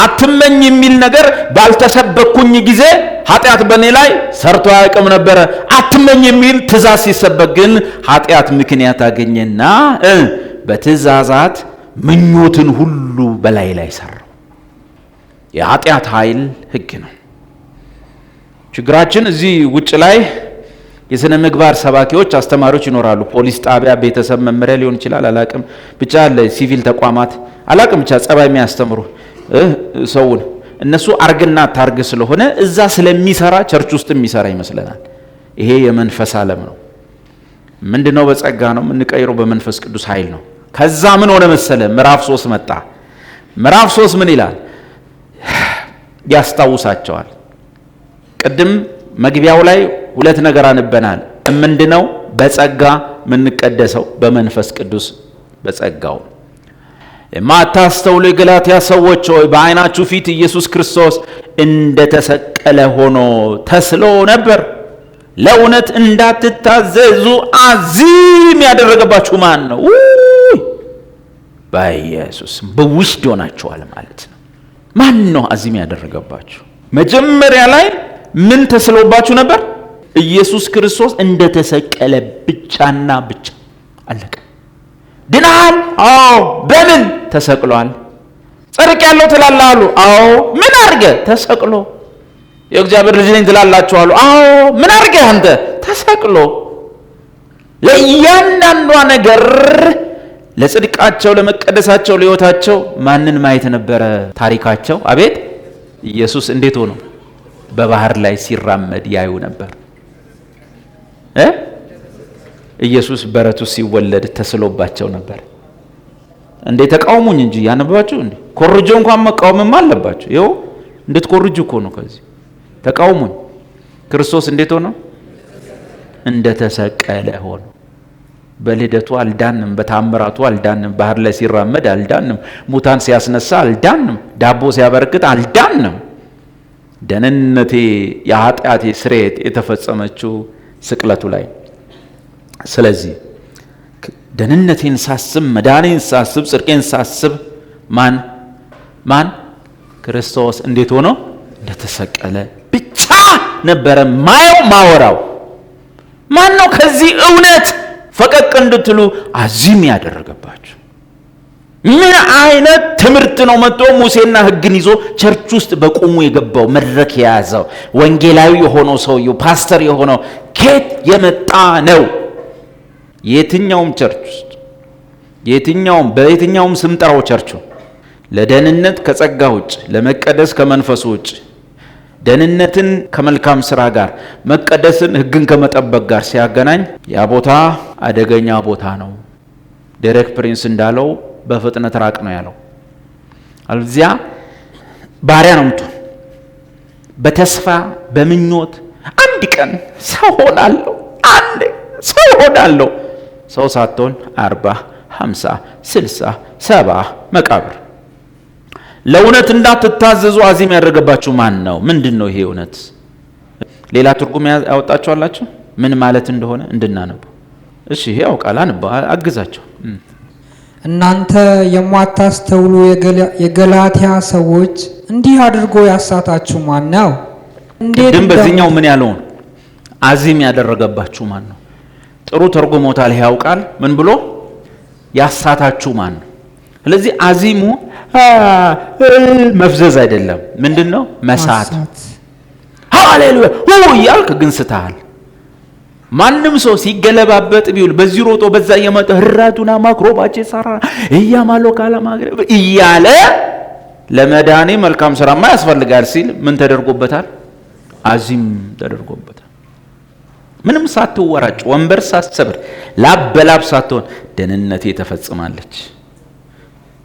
አትመኝ የሚል ነገር ባልተሰበኩኝ ጊዜ ኃጢአት በእኔ ላይ ሰርቶ አያውቅም ነበረ። አትመኝ የሚል ትእዛዝ ሲሰበክ ግን ኃጢአት ምክንያት አገኘና በትእዛዛት ምኞትን ሁሉ በላይ ላይ ሰራው። የኃጢአት ኃይል ሕግ ነው። ችግራችን እዚህ ውጭ ላይ የሥነ ምግባር ሰባኪዎች፣ አስተማሪዎች ይኖራሉ። ፖሊስ ጣቢያ፣ ቤተሰብ መመሪያ ሊሆን ይችላል፣ አላቅም ብቻ ለሲቪል ተቋማት አላቅም ብቻ ጸባይ የሚያስተምሩ ሰውን እነሱ አርግና ታርግ ስለሆነ እዛ ስለሚሰራ ቸርች ውስጥ የሚሰራ ይመስለናል። ይሄ የመንፈስ ዓለም ነው። ምንድነው? በጸጋ ነው የምንቀይረው፣ በመንፈስ ቅዱስ ኃይል ነው። ከዛ ምን ሆነ መሰለ? ምዕራፍ 3 መጣ። ምዕራፍ 3 ምን ይላል? ያስታውሳቸዋል። ቅድም መግቢያው ላይ ሁለት ነገር አንበናል። ምንድነው? በጸጋ የምንቀደሰው በመንፈስ ቅዱስ በጸጋው። የማታስተውሉ የገላትያ ሰዎች ሆይ በዓይናችሁ ፊት ኢየሱስ ክርስቶስ እንደተሰቀለ ሆኖ ተስሎ ነበር። ለእውነት እንዳትታዘዙ አዚም ያደረገባችሁ ማን ነው? በኢየሱስ በውስጥ ሆናችኋል ማለት ነው። ማን ነው አዚም ያደረገባችሁ? መጀመሪያ ላይ ምን ተስሎባችሁ ነበር? ኢየሱስ ክርስቶስ እንደተሰቀለ ብቻና ብቻ አለቀ። ድናል? አዎ። በምን ተሰቅሏል? ጽድቅ ያለው ትላለህ አሉ። አዎ። ምን አድርገ? ተሰቅሎ። የእግዚአብሔር ልጅ ነኝ ትላላችሁ አሉ። አዎ። ምን አድርገ አንተ? ተሰቅሎ። ለእያንዳንዷ ነገር ለጽድቃቸው፣ ለመቀደሳቸው፣ ለሕይወታቸው ማንን ማየት ነበረ ታሪካቸው? አቤት! ኢየሱስ እንዴት ሆኖ በባህር ላይ ሲራመድ ያዩ ነበር። ኢየሱስ በረቱ ሲወለድ ተስሎባቸው ነበር። እንዴ ተቃውሙኝ እንጂ ያነበባችሁ እንዴ ኮርጆ እንኳን መቃወምም አለባችሁ። ይኸው እንድትኮርጁ እኮ ነው። ከዚህ ተቃውሙኝ። ክርስቶስ እንዴት ሆኖ? እንደተሰቀለ ሆኖ። በልደቱ አልዳንም፣ በታምራቱ አልዳንም፣ ባህር ላይ ሲራመድ አልዳንም፣ ሙታን ሲያስነሳ አልዳንም፣ ዳቦ ሲያበረክት አልዳንም። ደህንነቴ የኃጢአቴ ስርየት የተፈጸመችው ስቅለቱ ላይ። ስለዚህ ደህንነቴን ሳስብ፣ መዳኔን ሳስብ፣ ጽድቄን ሳስብ ማን ክርስቶስ እንዴት ሆኖ እንደተሰቀለ ብቻ ነበረ ማወራው። ማን ነው ከዚህ እውነት ፈቀቅ እንድትሉ አዚም ያደረገባችሁ? ምን አይነት ትምህርት ነው መጥቶ ሙሴና ሕግን ይዞ ቸርች ውስጥ በቁሙ የገባው መድረክ የያዘው ወንጌላዊ የሆነው ሰውየው ፓስተር የሆነው ከየት የመጣ ነው? የትኛውም ቸርች ውስጥ በየትኛውም ስም ጠራው ቸርቹ ለደህንነት ከጸጋ ውጭ፣ ለመቀደስ ከመንፈሱ ውጭ፣ ደህንነትን ከመልካም ስራ ጋር፣ መቀደስን ሕግን ከመጠበቅ ጋር ሲያገናኝ ያ ቦታ አደገኛ ቦታ ነው። ዴሬክ ፕሪንስ እንዳለው በፍጥነት ራቅ ነው ያለው። አልዚያ ባሪያ ነው የምትሆን። በተስፋ በምኞት አንድ ቀን ሰው ሆናለሁ፣ አንድ ሰው ሆናለሁ። ሰው ሳትሆን 40 50 60 70 መቃብር። ለእውነት እንዳትታዘዙ አዚም ያደረገባችሁ ማን ነው? ምንድን ነው ይሄ እውነት? ሌላ ትርጉም ያወጣችኋላችሁ ምን ማለት እንደሆነ እንድናነቡ። እሺ ይሄ ያውቃል፣ አንባ አግዛቸው። እናንተ የማታስተውሉ የገላትያ ሰዎች እንዲህ አድርጎ ያሳታችሁ ማን ነው? ቅድም በዚህኛው ምን ያለውን አዚም ያደረገባችሁ ማን ነው? ጥሩ ተርጉሞታል። ይሄ ያውቃል ምን ብሎ ያሳታችሁ ማን ነው? ስለዚህ አዚሙ መፍዘዝ አይደለም። ምንድነው? መሳት። ሃሌሉያ እያልክ ግን ስተሃል። ማንም ሰው ሲገለባበጥ ቢውል በዚህ ሮጦ በዛ የመጣ ህራቱና ማክሮባቼ ሰራ እያማሎ ካላማግረ እያለ ለመዳኔ መልካም ስራማ ያስፈልጋል ሲል ምን ተደርጎበታል? አዚም ተደርጎበታል። ምንም ሳትወራጭ ወንበር ሳትሰብር ላብ በላብ ሳትሆን ደህንነቴ ተፈጽማለች።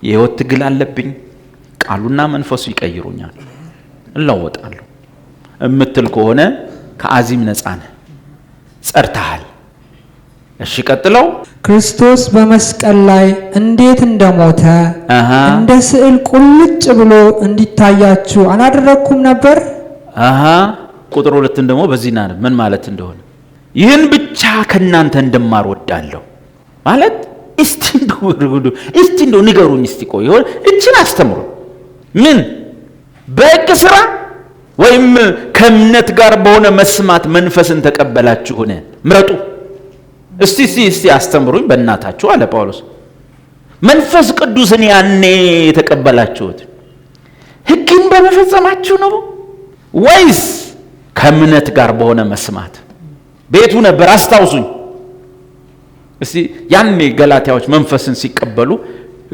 የህይወት ትግል አለብኝ፣ ቃሉና መንፈሱ ይቀይሩኛል፣ እለወጣለሁ እምትል ከሆነ ከአዚም ነፃ ነህ፣ ጸድተሃል። እሺ ቀጥለው ክርስቶስ በመስቀል ላይ እንዴት እንደሞተ እንደ ስዕል ቁልጭ ብሎ እንዲታያችሁ አላደረኩም ነበር? ቁጥር 2 ደግሞ በዚህና ምን ማለት እንደሆነ ይህን ብቻ ከናንተ እንደማር ወዳለሁ ማለት እስቲ እንደው ንገሩኝ። እስቲ ቆይ እችን አስተምሩ። ምን በሕግ ስራ ወይም ከእምነት ጋር በሆነ መስማት መንፈስን ተቀበላችሁን? ምረጡ። እስቲ አስተምሩኝ በእናታችሁ አለ ጳውሎስ። መንፈስ ቅዱስን ያኔ የተቀበላችሁት ሕግን በመፈጸማችሁ ነው ወይስ ከእምነት ጋር በሆነ መስማት? ቤቱ ነበር። አስታውሱኝ እስቲ ያኔ ገላትያዎች መንፈስን ሲቀበሉ፣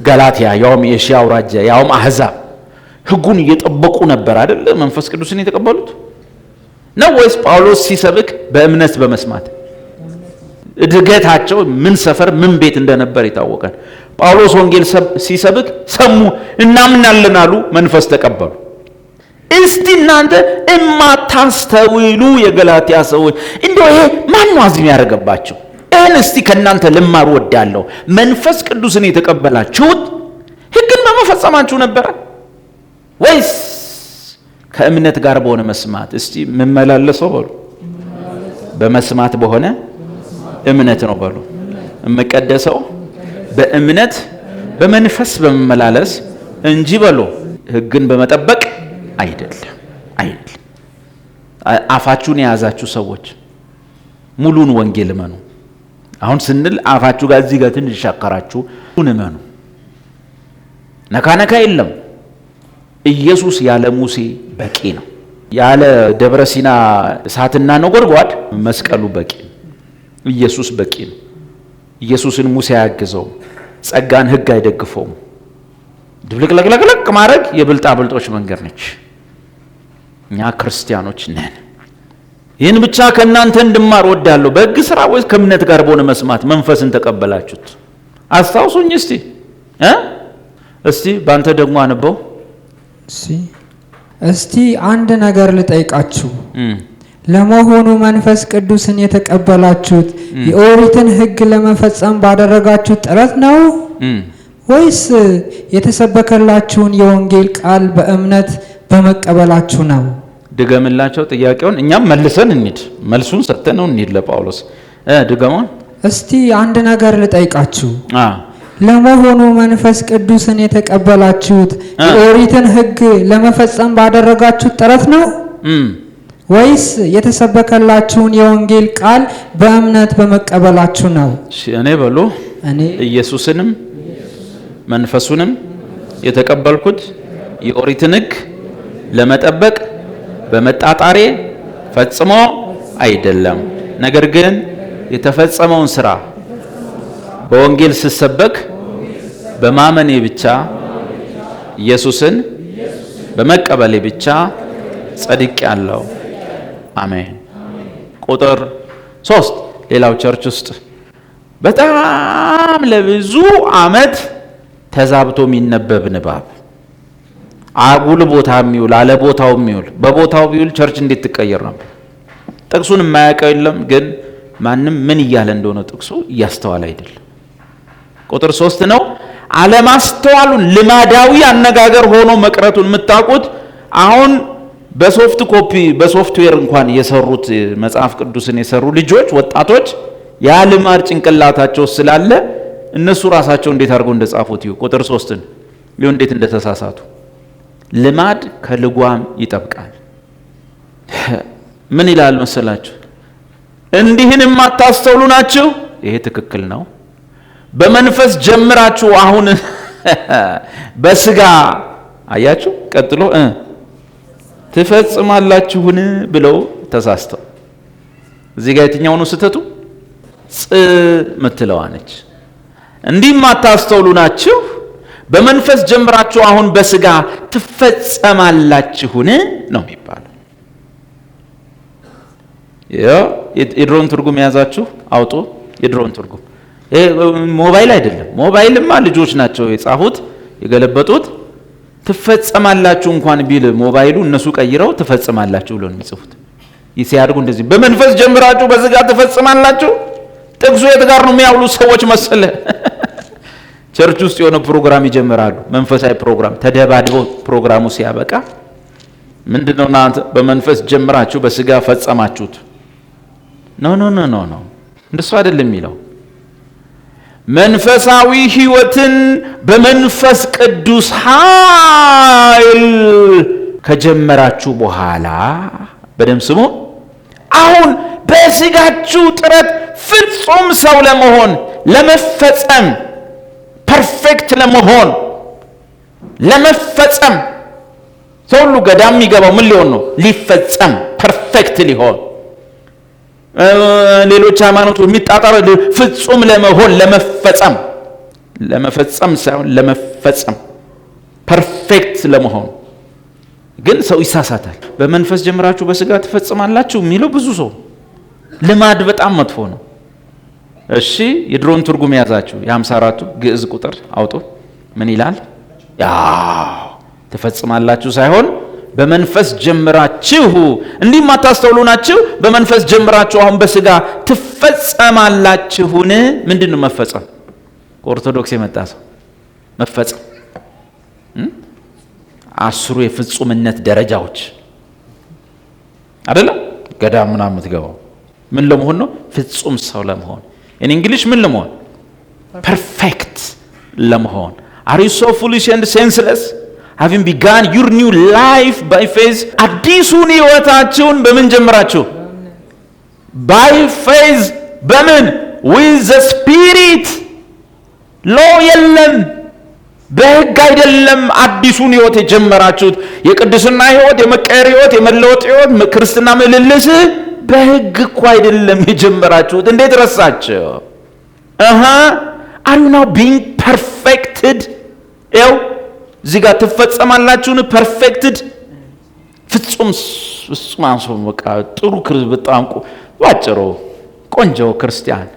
ገላትያ ያውም የኤሽያ አውራጃ ያውም አህዛብ ሕጉን እየጠበቁ ነበር አይደል መንፈስ ቅዱስን የተቀበሉት ነው? ወይስ ጳውሎስ ሲሰብክ በእምነት በመስማት? እድገታቸው ምን ሰፈር ምን ቤት እንደነበር ይታወቃል። ጳውሎስ ወንጌል ሲሰብክ ሰሙ፣ እናምናለን አሉ፣ መንፈስ ተቀበሉ። እስቲ እናንተ እማታስተውሉ የገላትያ ሰዎች እንደው ይሄ ማን ነው አዚም ያደረገባችሁ? እኔ እስቲ ከናንተ ልማር ወዳለሁ። መንፈስ ቅዱስን የተቀበላችሁት ሕግን በመፈጸማችሁ ነበር ወይስ ከእምነት ጋር በሆነ መስማት? እስቲ የምመላለሰው በሉ በመስማት በሆነ እምነት ነው በሉ። የምቀደሰው በእምነት በመንፈስ በመመላለስ እንጂ በሉ ሕግን በመጠበቅ አይደለም። አፋችሁን የያዛችሁ ሰዎች ሙሉን ወንጌል እመኑ። አሁን ስንል አፋችሁ ጋር እዚህ ጋር ትንሽ ሻከራችሁ እመኑ። ነካነካ የለም። ኢየሱስ ያለ ሙሴ በቂ ነው። ያለ ደብረ ሲና እሳትና ነጎድጓድ መስቀሉ በቂ ነው። ኢየሱስ በቂ ነው። ኢየሱስን ሙሴ አያግዘውም። ጸጋን ሕግ አይደግፈውም። ድብልቅልቅልቅ ማድረግ የብልጣብልጦች መንገድ ነች። እኛ ክርስቲያኖች ነን። ይህን ብቻ ከእናንተ እንድማር ወዳለሁ። በሕግ ስራ ወይስ ከእምነት ጋር በሆነ መስማት መንፈስን ተቀበላችሁት? አስታውሱኝ እስቲ በአንተ ደግሞ አንበው። እስቲ አንድ ነገር ልጠይቃችሁ። ለመሆኑ መንፈስ ቅዱስን የተቀበላችሁት የኦሪትን ሕግ ለመፈጸም ባደረጋችሁ ጥረት ነው ወይስ የተሰበከላችሁን የወንጌል ቃል በእምነት በመቀበላችሁ ነው? ድገምላቸው ጥያቄውን፣ እኛም መልሰን እንሂድ። መልሱን ሰጥተን ነው እንሂድ ለጳውሎስ። ድገሙን። እስቲ አንድ ነገር ልጠይቃችሁ። ለመሆኑ መንፈስ ቅዱስን የተቀበላችሁት የኦሪትን ሕግ ለመፈጸም ባደረጋችሁት ጥረት ነው ወይስ የተሰበከላችሁን የወንጌል ቃል በእምነት በመቀበላችሁ ነው? እኔ በሉ ኢየሱስንም መንፈሱንም የተቀበልኩት የኦሪትን ሕግ ለመጠበቅ በመጣጣሬ ፈጽሞ አይደለም፣ ነገር ግን የተፈጸመውን ስራ በወንጌል ስሰበክ በማመኔ ብቻ ኢየሱስን በመቀበሌ ብቻ ጸድቄአለሁ። አሜን። ቁጥር 3 ሌላው ቸርች ውስጥ በጣም ለብዙ ዓመት ተዛብቶ የሚነበብ ንባብ፣ አጉል ቦታ የሚውል አለ ቦታው የሚውል በቦታው ቢውል ቸርች እንዴት ትቀየር ነበር? ጥቅሱን የማያውቀው የለም፣ ግን ማንም ምን እያለ እንደሆነ ጥቅሱ እያስተዋለ አይደለም። ቁጥር 3 ነው። አለማስተዋሉን ልማዳዊ አነጋገር ሆኖ መቅረቱን የምታውቁት አሁን በሶፍት ኮፒ በሶፍትዌር እንኳን የሰሩት መጽሐፍ ቅዱስን የሰሩ ልጆች ወጣቶች ያ ልማድ ጭንቅላታቸው ስላለ እነሱ ራሳቸው እንዴት አድርገው እንደጻፉት ይሁ ቁጥር 3ን ሊሆን እንዴት እንደተሳሳቱ። ልማድ ከልጓም ይጠብቃል። ምን ይላል መሰላችሁ? እንዲህን የማታስተውሉ ናችሁ። ይሄ ትክክል ነው። በመንፈስ ጀምራችሁ አሁን በስጋ አያችሁ፣ ቀጥሎ ትፈጽማላችሁን ብለው ተሳስተው እዚህ ጋር የትኛው ነው ስህተቱ? ምትለዋ ነች። እንዲህም አታስተውሉ ናችሁ በመንፈስ ጀምራችሁ አሁን በስጋ ትፈጸማላችሁን ነው የሚባለው። የድሮን ትርጉም የያዛችሁ አውጡ። የድሮን ትርጉም ሞባይል አይደለም። ሞባይልማ ልጆች ናቸው የጻፉት የገለበጡት። ትፈጸማላችሁ እንኳን ቢል ሞባይሉ እነሱ ቀይረው ትፈጽማላችሁ ብሎ ነው የሚጽፉት። ሲያድጉ እንደዚህ በመንፈስ ጀምራችሁ በስጋ ትፈጽማላችሁ። ጥቅሱ የት ጋር ነው የሚያውሉ ሰዎች መሰለ? ቸርች ውስጥ የሆነ ፕሮግራም ይጀምራሉ፣ መንፈሳዊ ፕሮግራም። ተደባድበው ፕሮግራሙ ሲያበቃ ምንድነው እናንተ በመንፈስ ጀምራችሁ በስጋ ፈጸማችሁት? ኖ ኖ ኖ ኖ ኖ፣ እንደሱ አይደለም የሚለው። መንፈሳዊ ህይወትን በመንፈስ ቅዱስ ኃይል ከጀመራችሁ በኋላ በደም ስሙ፣ አሁን በስጋችሁ ጥረት ፍጹም ሰው ለመሆን ለመፈጸም ፐርፌክት ለመሆን ለመፈጸም ሰው ሁሉ ገዳም የሚገባው ምን ሊሆን ነው? ሊፈጸም፣ ፐርፌክት ሊሆን። ሌሎች ሃይማኖት የሚጣጣሩ ፍጹም ለመሆን ለመፈጸም፣ ለመፈጸም ሳይሆን ለመፈጸም፣ ፐርፌክት ለመሆን። ግን ሰው ይሳሳታል። በመንፈስ ጀምራችሁ በስጋ ትፈጽማላችሁ የሚለው ብዙ ሰው ልማድ በጣም መጥፎ ነው። እሺ የድሮን ትርጉም ያዛችሁ የ54ቱ ግዕዝ ቁጥር አውጡ። ምን ይላል? ያው ትፈጽማላችሁ ሳይሆን በመንፈስ ጀምራችሁ። እንዲህ ማታስተውሉ ናችሁ በመንፈስ ጀምራችሁ አሁን በስጋ ትፈጸማላችሁን? ምንድነው መፈጸም? ከኦርቶዶክስ የመጣ ሰው መፈጸም 10 የፍጹምነት ደረጃዎች አይደለም። ገዳም ምናምን የምትገባው ምን ለመሆን ነው? ፍጹም ሰው ለመሆን። እንግሊሽ ምን ለመሆን? ፐርፌክት ለመሆን። are you so foolish and senseless having begun your new life by faith? አዲሱን ህይወታችሁን በምን ጀምራችሁ? by faith። በምን? with the spirit። law የለም፣ በህግ አይደለም። አዲሱን ህይወት የጀመራችሁት የቅድስና ህይወት፣ የመቀየር ህይወት፣ የመለወጥ ህይወት፣ ክርስትና ምልልስ በህግ እኮ አይደለም የጀመራችሁት። እንዴት ረሳችሁ? are you now being perfected? ያው እዚህ ጋር ትፈጸማላችሁን? perfected ፍጹም ሰው በቃ ጥሩ በጣም ባጭሩ ቆንጆ ክርስቲያን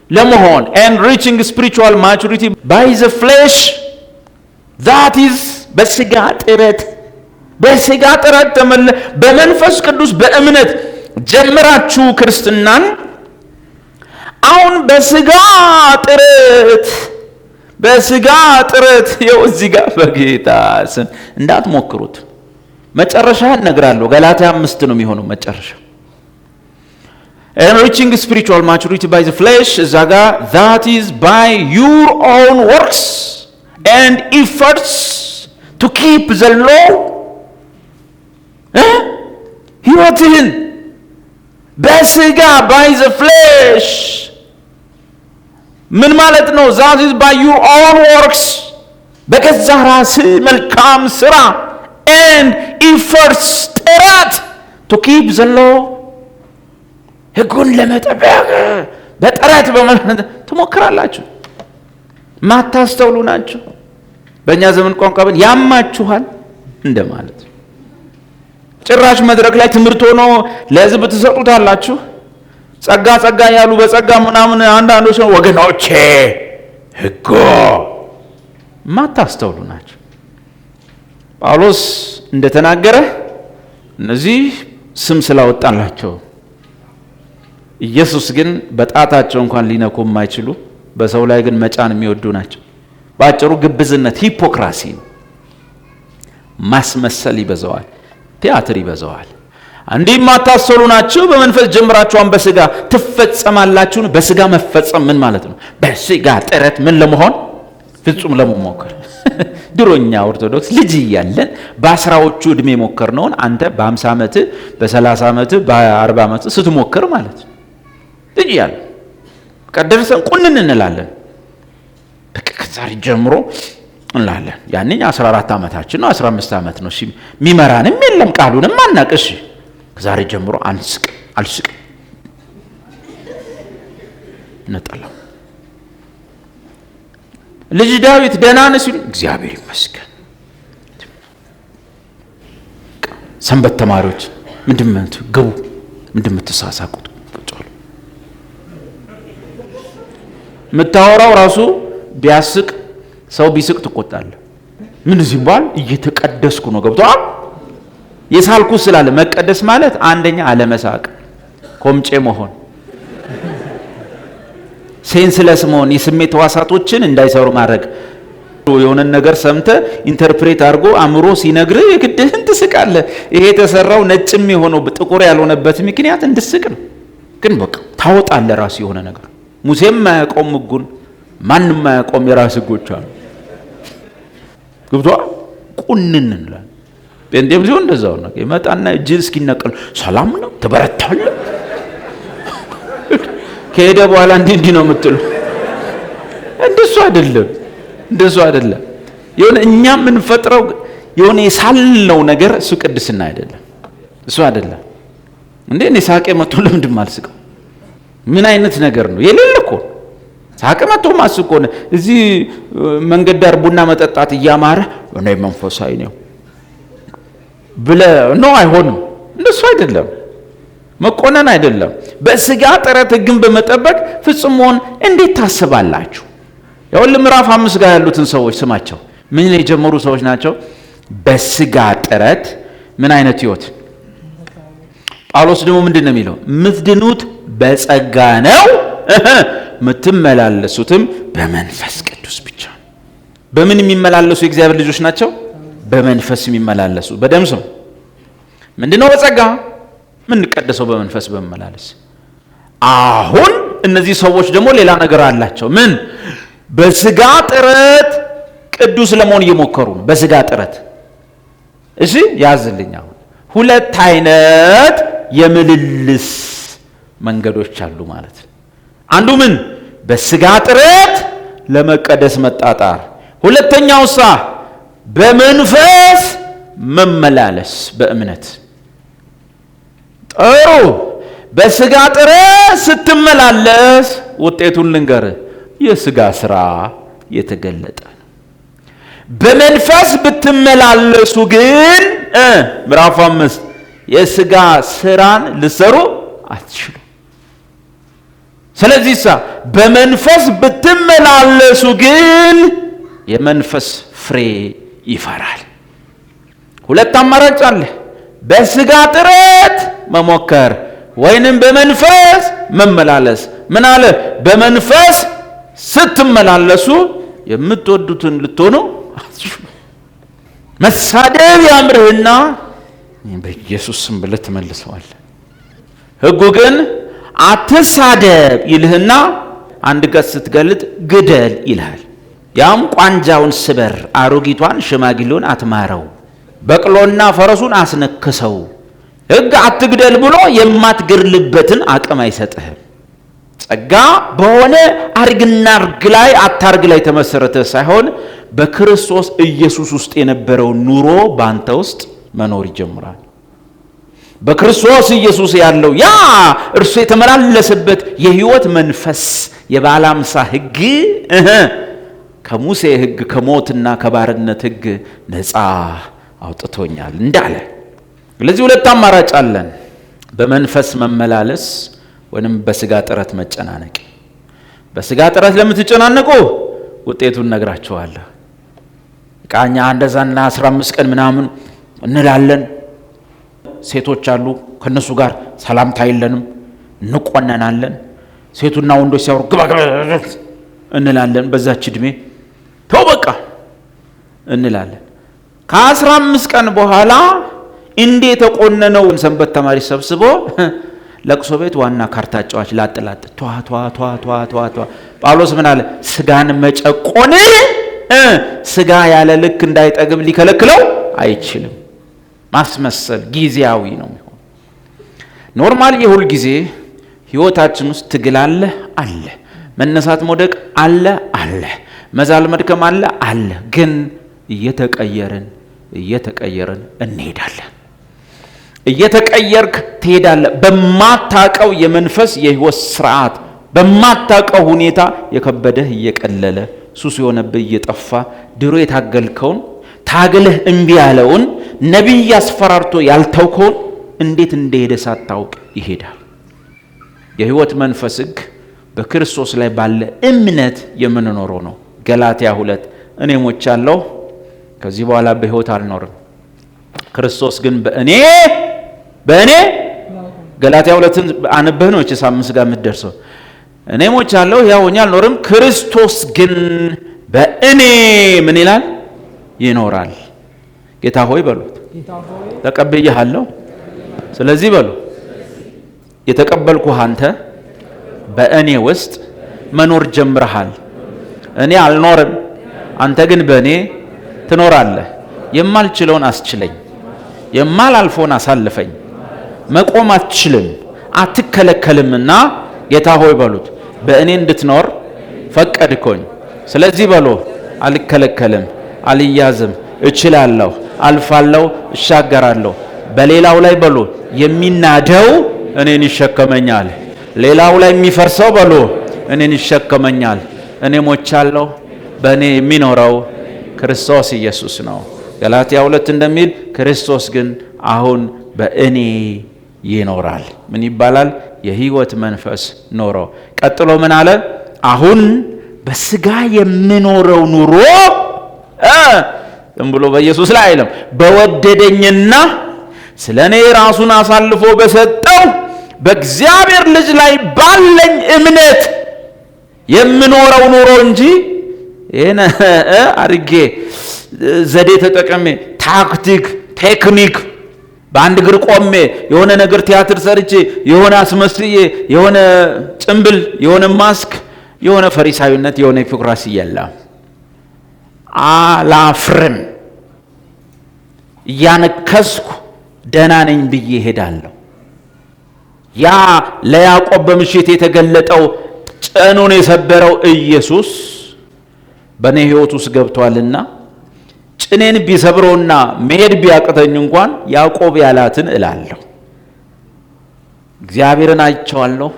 ለመሆን and reaching spiritual maturity by the flesh, that is በስጋ ጥረት በመንፈስ ቅዱስ በእምነት ጀምራችሁ ክርስትናን አሁን በስጋ ጥረት ይኸው እዚህ ጋር በጌታ ስም እንዳትሞክሩት። መጨረሻ እነግራለሁ። ገላትያ 5 ነው የሚሆነው መጨረሻ። and reaching spiritual maturity by the flesh እዛ ጋር that is by your own works and efforts to keep the law። ህይወትህን በስጋ by the flesh ምን ማለት ነው? that is by your own works በገዛ ራስህ መልካም ስራ and efforts ጥረት to keep the law ህጉን ለመጠበቅ በጥረት ትሞክራላችሁ። ማታስተውሉ ናችሁ። በእኛ ዘመን ቋንቋ ያማችኋል እንደማለት። ጭራሽ መድረክ ላይ ትምህርት ሆኖ ለህዝብ ትሰጡታላችሁ። ጸጋ ያሉ በጸጋ ምናምን አንዳንዶች ነው ወገኖቼ ህጎ ማታስተውሉ ናቸው። ጳውሎስ እንደተናገረ እነዚህ ስም ስላወጣላቸው ኢየሱስ ግን በጣታቸው እንኳን ሊነኩ የማይችሉ በሰው ላይ ግን መጫን የሚወዱ ናቸው። ባጭሩ ግብዝነት፣ ሂፖክራሲ፣ ማስመሰል ይበዛዋል፣ ቲያትር ይበዛዋል። እንዲህ ማታስተውሉ ናችሁ በመንፈስ ጀምራችኋን በስጋ ትፈጸማላችሁ። በስጋ መፈጸም ምን ማለት ነው? በስጋ ጥረት ምን ለመሆን? ፍጹም ለመሞከር። ድሮኛ ኦርቶዶክስ ልጅ እያለን በ10ዎቹ እድሜ ሞከርነውን አንተ በ50 ዓመት በ30 ዓመት በ40 ዓመት ስትሞክር ማለት ነው። ልጅ እያለን ቀደርሰን ቁንን እንላለን። በቃ ከዛሬ ጀምሮ እንላለን። ያኔ 14 ዓመታችን ነው፣ 15 ዓመት ነው። የሚመራንም የለም ቃሉንም አናቅሽ። ከዛሬ ጀምሮ አልስቅም ነጠላው። ልጅ ዳዊት ደህና ነህ ሲሉ እግዚአብሔር ይመስገን። ሰንበት ተማሪዎች ግቡ ምትሳሳቁት የምታወራው ራሱ ቢያስቅ ሰው ቢስቅ ትቆጣለህ። ምን ሲባል እየተቀደስኩ ነው። ገብቶሃል? የሳልኩ ስላለ መቀደስ ማለት አንደኛ አለመሳቅ፣ ኮምጬ መሆን፣ ሴንስለስ መሆን፣ የስሜት ሕዋሳቶችን እንዳይሰሩ ማድረግ። የሆነ ነገር ሰምተ ኢንተርፕሬት አድርጎ አእምሮ ሲነግር የግድህን ትስቃለህ። ይሄ የተሰራው ነጭም የሆነው ጥቁር ያልሆነበት ምክንያት እንድስቅ ነው። ግን በቃ ታወጣለህ ራሱ የሆነ ነገር። ሙሴም ማያቆም ሕጉን ማንም ማያቆም የራስ ሕጎች አሉ። ግብቷ ቁንንን እንላለን። ጴንጤም ሲሆን እንደዛው ነው። ይመጣና እጅ እስኪነቀል ሰላም ነው ትበረታለህ። ከሄደ በኋላ እንዲህ ነው የምትሉ። እንደሱ አይደለም። የሆነ እኛ የምንፈጥረው የሆነ የሳልነው ነገር እሱ ቅድስና አይደለም። እሱ አይደለም እንዴ። እኔ ሳቄ መጥቶ ለምንድን አልስቀው? ምን አይነት ነገር ነው? የሌለ እኮ ሳቄ መጥቶ ማስቆ ነው። እዚህ መንገድ ዳር ቡና መጠጣት እያማረ እኔ መንፈሳዊ ነው ብለህ ነው። አይሆንም። እንደሱ አይደለም። መቆነን አይደለም። በስጋ ጥረት ሕግን በመጠበቅ ፍጹም መሆን እንዴት ታስባላችሁ? ያውል ምዕራፍ 5 ጋር ያሉትን ሰዎች ስማቸው። ምን የጀመሩ ሰዎች ናቸው? በስጋ ጥረት ምን አይነት ህይወት? ጳውሎስ ደግሞ ምንድን ነው የሚለው? ምትድኑት በጸጋ ነው፣ ምትመላለሱትም በመንፈስ ቅዱስ ብቻ። በምን የሚመላለሱ የእግዚአብሔር ልጆች ናቸው? በመንፈስ የሚመላለሱ። በደም ስም ምንድነው? በጸጋ ምንቀደሰው በመንፈስ በመመላለስ። አሁን እነዚህ ሰዎች ደግሞ ሌላ ነገር አላቸው። ምን? በስጋ ጥረት ቅዱስ ለመሆን እየሞከሩ ነው። በስጋ ጥረት እሺ፣ ያዝልኝ። አሁን ሁለት አይነት የምልልስ መንገዶች አሉ ማለት ነው። አንዱ ምን? በስጋ ጥረት ለመቀደስ መጣጣር። ሁለተኛውሳ በመንፈስ መመላለስ በእምነት። ጥሩ። በስጋ ጥረት ስትመላለስ ውጤቱን ልንገርህ፣ የስጋ ስራ የተገለጠ ነው። በመንፈስ ብትመላለሱ ግን ምዕራፍ 5 የስጋ ስራን ልሰሩ አትችሉ። ስለዚህ በመንፈስ ብትመላለሱ ግን የመንፈስ ፍሬ ይፈራል። ሁለት አማራጭ አለ። በስጋ ጥረት መሞከር ወይንም በመንፈስ መመላለስ። ምን አለ? በመንፈስ ስትመላለሱ የምትወዱትን ልትሆኑ አትችሉ። መሳደብ ያምርህና በኢየሱስ ስም ብለህ ትመልሰዋለህ። ሕጉ ግን አትሳደብ ይልህና አንድ ገጽ ስትገልጥ ግደል ይልሃል። ያም ቋንጃውን ስበር፣ አሮጊቷን ሽማግሌውን አትማረው፣ በቅሎና ፈረሱን አስነክሰው። ሕግ አትግደል ብሎ የማትገድልበትን አቅም አይሰጥህም። ጸጋ በሆነ አርግና አርግ ላይ አታርግ ላይ ተመሰረተ ሳይሆን በክርስቶስ ኢየሱስ ውስጥ የነበረው ኑሮ ባንተ ውስጥ መኖር ይጀምራል። በክርስቶስ ኢየሱስ ያለው ያ እርሱ የተመላለሰበት የህይወት መንፈስ የባለ አምሳ ሕግ ከሙሴ ሕግ ከሞትና ከባርነት ሕግ ነፃ አውጥቶኛል እንዳለ። ስለዚህ ሁለት አማራጭ አለን። በመንፈስ መመላለስ ወይንም በስጋ ጥረት መጨናነቅ። በስጋ ጥረት ለምትጨናነቁ ውጤቱን ነግራችኋለሁ። ቃኛ እንደዛና 15 ቀን ምናምን እንላለን። ሴቶች አሉ፣ ከነሱ ጋር ሰላምታ የለንም፣ እንቆነናለን። ሴቱና ወንዶች ሲያወሩ ግባ እንላለን። በዛች እድሜ ተው በቃ እንላለን። ከ15 ቀን በኋላ እንዴ ተቆነነው ሰንበት ተማሪ ሰብስቦ ለቅሶ ቤት ዋና ካርታ ጫዋች ላጥላጥ ቷ ጳውሎስ ምን አለ? ስጋን መጨቆን ስጋ ያለ ልክ እንዳይጠግብ ሊከለክለው አይችልም። ማስመሰል ጊዜያዊ ነው የሚሆን። ኖርማል የሁል ጊዜ ህይወታችን ውስጥ ትግል አለ፣ መነሳት መውደቅ አለ፣ መዛል መድከም አለ። ግን እየተቀየርን እንሄዳለን። እየተቀየርክ ትሄዳለህ። በማታቀው የመንፈስ የህይወት ስርዓት፣ በማታቀው ሁኔታ የከበደህ እየቀለለ፣ ሱስ የሆነብህ እየጠፋ፣ ድሮ የታገልከውን ታግለህ እምቢ ያለውን ነቢይ አስፈራርቶ ያልተውከውን እንዴት እንደሄደ ሳታውቅ ይሄዳል። የህይወት መንፈስ ህግ በክርስቶስ ላይ ባለ እምነት የምንኖረው ነው። ገላትያ 2 እኔ ሞቻለሁ፣ ከዚህ በኋላ በህይወት አልኖርም፣ ክርስቶስ ግን በእኔ ገላትያ 2ን አንበህ ነው እቺ 5 ጋር የምትደርሰው። እኔ ሞቻለሁ፣ ያው ሆኜ አልኖርም፣ ክርስቶስ ግን በእኔ ምን ይላል? ይኖራል። ጌታ ሆይ በሉት፣ ተቀብዬሃለሁ። ስለዚህ በሉ የተቀበልኩህ አንተ በእኔ ውስጥ መኖር ጀምረሃል። እኔ አልኖርም፣ አንተ ግን በእኔ ትኖራለህ። የማልችለውን አስችለኝ፣ የማላልፈውን አሳልፈኝ። መቆም አትችልም፣ አትከለከልምና ጌታ ሆይ በሉት በእኔ እንድትኖር ፈቀድኮኝ። ስለዚህ በሉ አልከለከልም፣ አልያዝም፣ እችላለሁ፣ አልፋለሁ፣ እሻገራለሁ። በሌላው ላይ በሉ የሚናደው እኔን ይሸከመኛል። ሌላው ላይ የሚፈርሰው በሉ እኔን ይሸከመኛል። እኔ ሞቻለሁ፣ በእኔ የሚኖረው ክርስቶስ ኢየሱስ ነው። ገላትያ 2 እንደሚል ክርስቶስ ግን አሁን በእኔ ይኖራል። ምን ይባላል? የህይወት መንፈስ ኖሮ። ቀጥሎ ምን አለ? አሁን በስጋ የምኖረው ኑሮ ዝም ብሎ በኢየሱስ ላይ አይደለም፣ በወደደኝና ስለ እኔ ራሱን አሳልፎ በሰጠው በእግዚአብሔር ልጅ ላይ ባለኝ እምነት የምኖረው ኑሮ እንጂ ይሄን አርጌ ዘዴ ተጠቀሜ ታክቲክ ቴክኒክ በአንድ እግር ቆሜ የሆነ ነገር ቲያትር ሰርቼ የሆነ አስመስዬ የሆነ ጭምብል የሆነ ማስክ የሆነ ፈሪሳዊነት የሆነ ሂፖክራሲ የለም። አላፍርም። እያነከስኩ ደህና ነኝ ብዬ ሄዳለሁ። ያ ለያዕቆብ በምሽት የተገለጠው ጭኑን የሰበረው ኢየሱስ በእኔ ህይወት ውስጥ ገብቷልና ጭኔን ቢሰብረውና መሄድ ቢያቅተኝ እንኳን ያዕቆብ ያላትን እላለሁ። እግዚአብሔርን አይቼዋለሁ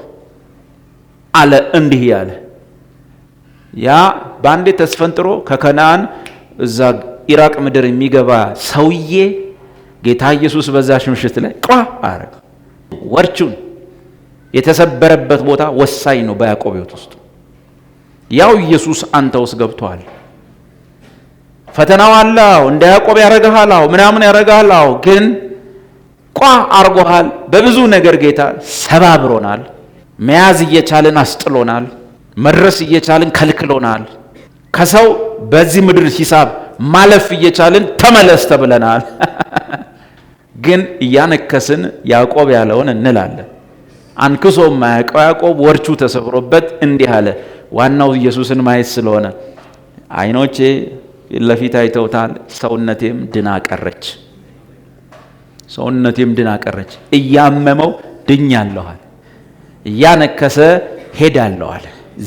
አለ። እንዲህ ያለ ያ በአንዴ ተስፈንጥሮ ከከነዓን እዛ ኢራቅ ምድር የሚገባ ሰውዬ ጌታ ኢየሱስ በዛሽ ምሽት ላይ ቋ አረገ። ወርቹን የተሰበረበት ቦታ ወሳኝ ነው በያዕቆብ ህይወት ውስጥ። ያው ኢየሱስ አንተ ውስጥ ገብቷል። ፈተናው አለው፣ እንደ ያዕቆብ ያረጋሃል፣ ምናምን ያረጋሃል። ግን ቋ አርጎሃል። በብዙ ነገር ጌታ ሰባብሮናል። መያዝ እየቻልን አስጥሎናል። መድረስ እየቻልን ከልክሎናል። ከሰው በዚህ ምድር ሂሳብ ማለፍ እየቻልን ተመለስ ተብለናል። ግን እያነከስን ያዕቆብ ያለውን እንላለን። አንክሶ ማያውቀው ያዕቆብ ወርቹ ተሰብሮበት እንዲህ አለ። ዋናው ኢየሱስን ማየት ስለሆነ አይኖቼ ለፊት አይተውታል፣ ሰውነቴም ድና ቀረች። እያመመው ድኛለኋል፣ እያነከሰ ሄዳለኋል፣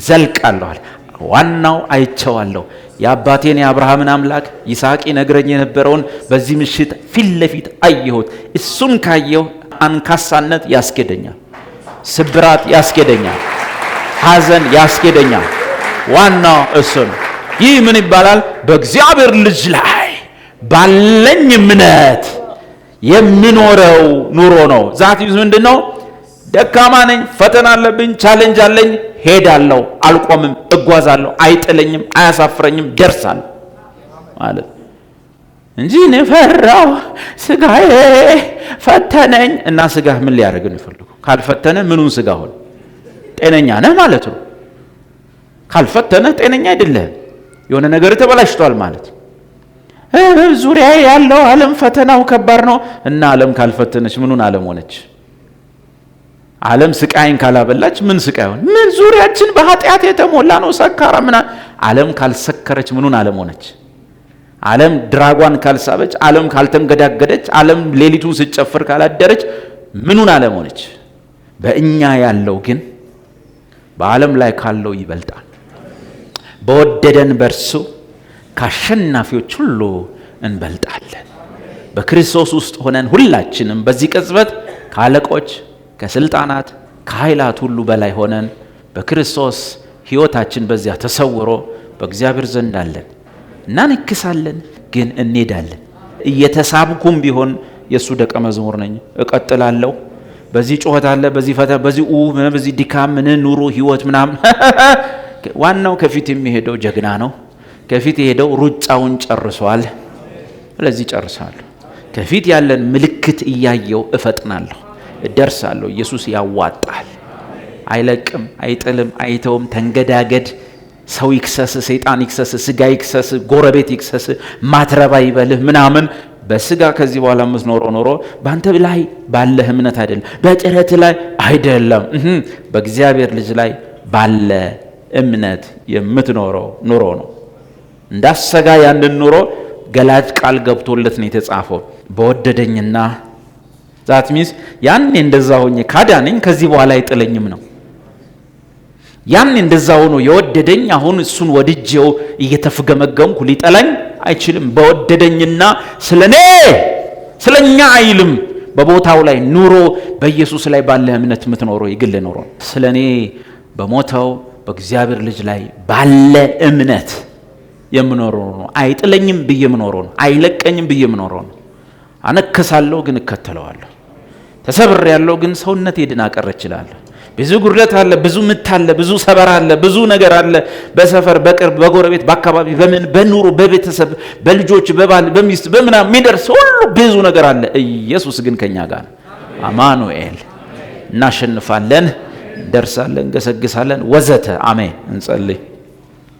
ዘልቃለኋል። ዋናው አይቼዋለሁ። የአባቴን የአብርሃምን አምላክ ይስሐቅ ይነግረኝ የነበረውን በዚህ ምሽት ፊት ለፊት አየሁት። እሱን ካየሁ አንካሳነት ያስኬደኛል፣ ስብራት ያስኬደኛል፣ ሐዘን ያስኬደኛል። ዋናው እሱ ነው። ይህ ምን ይባላል? በእግዚአብሔር ልጅ ላይ ባለኝ እምነት የምኖረው ኑሮ ነው። ዛት ይዙ ምንድነው? ደካማ ነኝ፣ ፈተና አለብኝ፣ ቻሌንጅ አለኝ፣ ሄዳለሁ፣ አልቆምም፣ እጓዛለሁ፣ አይጥለኝም፣ አያሳፍረኝም፣ ደርሳለሁ ማለት እንጂ እኔ ፈራሁ፣ ስጋዬ ፈተነኝ። እና ስጋህ ምን ሊያደርግ ነው ይፈልጉ? ካልፈተነ ምኑን ስጋ ሆነ? ጤነኛ ነህ ማለት ነው። ካልፈተነ ጤነኛ አይደለህም። የሆነ ነገር ተበላሽቷል ማለት። ዙሪያ ያለው ዓለም ፈተናው ከባድ ነው እና ዓለም ካልፈተነች ምኑን ዓለም ሆነች? ዓለም ስቃይን ካላበላች ምን ስቃይ ሆነ? ምን ዙሪያችን በኃጢአት የተሞላ ነው፣ ሰካራ ምና። ዓለም ካልሰከረች ምኑን ዓለም ሆነች? ዓለም ድራጓን ካልሳበች፣ ዓለም ካልተንገዳገደች፣ ዓለም ሌሊቱን ስጨፍር ካላደረች ምኑን ዓለም ሆነች? በእኛ ያለው ግን በዓለም ላይ ካለው ይበልጣል። በወደደን በእርሱ ከአሸናፊዎች ሁሉ እንበልጣለን። በክርስቶስ ውስጥ ሆነን ሁላችንም በዚህ ቅጽበት ከአለቆች፣ ከስልጣናት፣ ከኃይላት ሁሉ በላይ ሆነን በክርስቶስ ሕይወታችን በዚያ ተሰውሮ በእግዚአብሔር ዘንድ አለን። እናነክሳለን፣ ግን እንሄዳለን። እየተሳብኩም ቢሆን የእሱ ደቀ መዝሙር ነኝ፣ እቀጥላለሁ። በዚህ ጩኸት አለ፣ በዚህ ፈተና፣ በዚህ ድካም፣ ኑሮ፣ ህይወት ምናምን ዋናው ከፊት የሚሄደው ጀግና ነው። ከፊት የሄደው ሩጫውን ጨርሷል። ስለዚህ ጨርሳለሁ። ከፊት ያለን ምልክት እያየው እፈጥናለሁ፣ እደርሳለሁ። ኢየሱስ ያዋጣል፣ አይለቅም፣ አይጥልም፣ አይተውም። ተንገዳገድ፣ ሰው ይክሰስ፣ ሰይጣን ይክሰስ፣ ስጋ ይክሰስ፣ ጎረቤት ይክሰስ፣ ማትረባ ይበልህ ምናምን በስጋ ከዚህ በኋላ የምትኖረው ኖሮ በአንተ ላይ ባለህ እምነት አይደለም፣ በጥረት ላይ አይደለም፣ በእግዚአብሔር ልጅ ላይ ባለ እምነት የምትኖረው ኑሮ ነው። እንዳሰጋ ያንን ኑሮ ገላጭ ቃል ገብቶለት ነው የተጻፈው። በወደደኝና ዛት ሚስ ያኔ እንደዛ ሆኜ ካዳነኝ ከዚህ በኋላ አይጥለኝም ነው። ያኔ እንደዛ ሆኖ የወደደኝ አሁን እሱን ወድጄው እየተፍገመገምኩ ሊጠላኝ አይችልም። በወደደኝና ስለኛ አይልም። በቦታው ላይ ኑሮ በኢየሱስ ላይ ባለ እምነት የምትኖረው የግል ኑሮ ስለኔ በሞተው በእግዚአብሔር ልጅ ላይ ባለ እምነት የምኖረው ነው። አይጥለኝም ብዬ የምኖረው ነው። አይለቀኝም ብዬ የምኖረው ነው። አነከሳለሁ ግን እከተለዋለሁ። ተሰብሬያለሁ ግን ሰውነቴ ድና ቀረ እችላለሁ። ብዙ ጉድለት አለ፣ ብዙ ምት አለ፣ ብዙ ሰበር አለ፣ ብዙ ነገር አለ። በሰፈር፣ በቅርብ፣ በጎረቤት፣ በአካባቢ፣ በኑሮ፣ በቤተሰብ፣ በልጆች፣ በባል፣ በሚስት፣ በምናምን የሚደርስ ሁሉ ብዙ ነገር አለ። ኢየሱስ ግን ከኛ ጋር ነው። አማኑኤል። እናሸንፋለን፣ እንደርሳለን፣ እንገሰግሳለን ወዘተ። አሜን። እንጸልይ።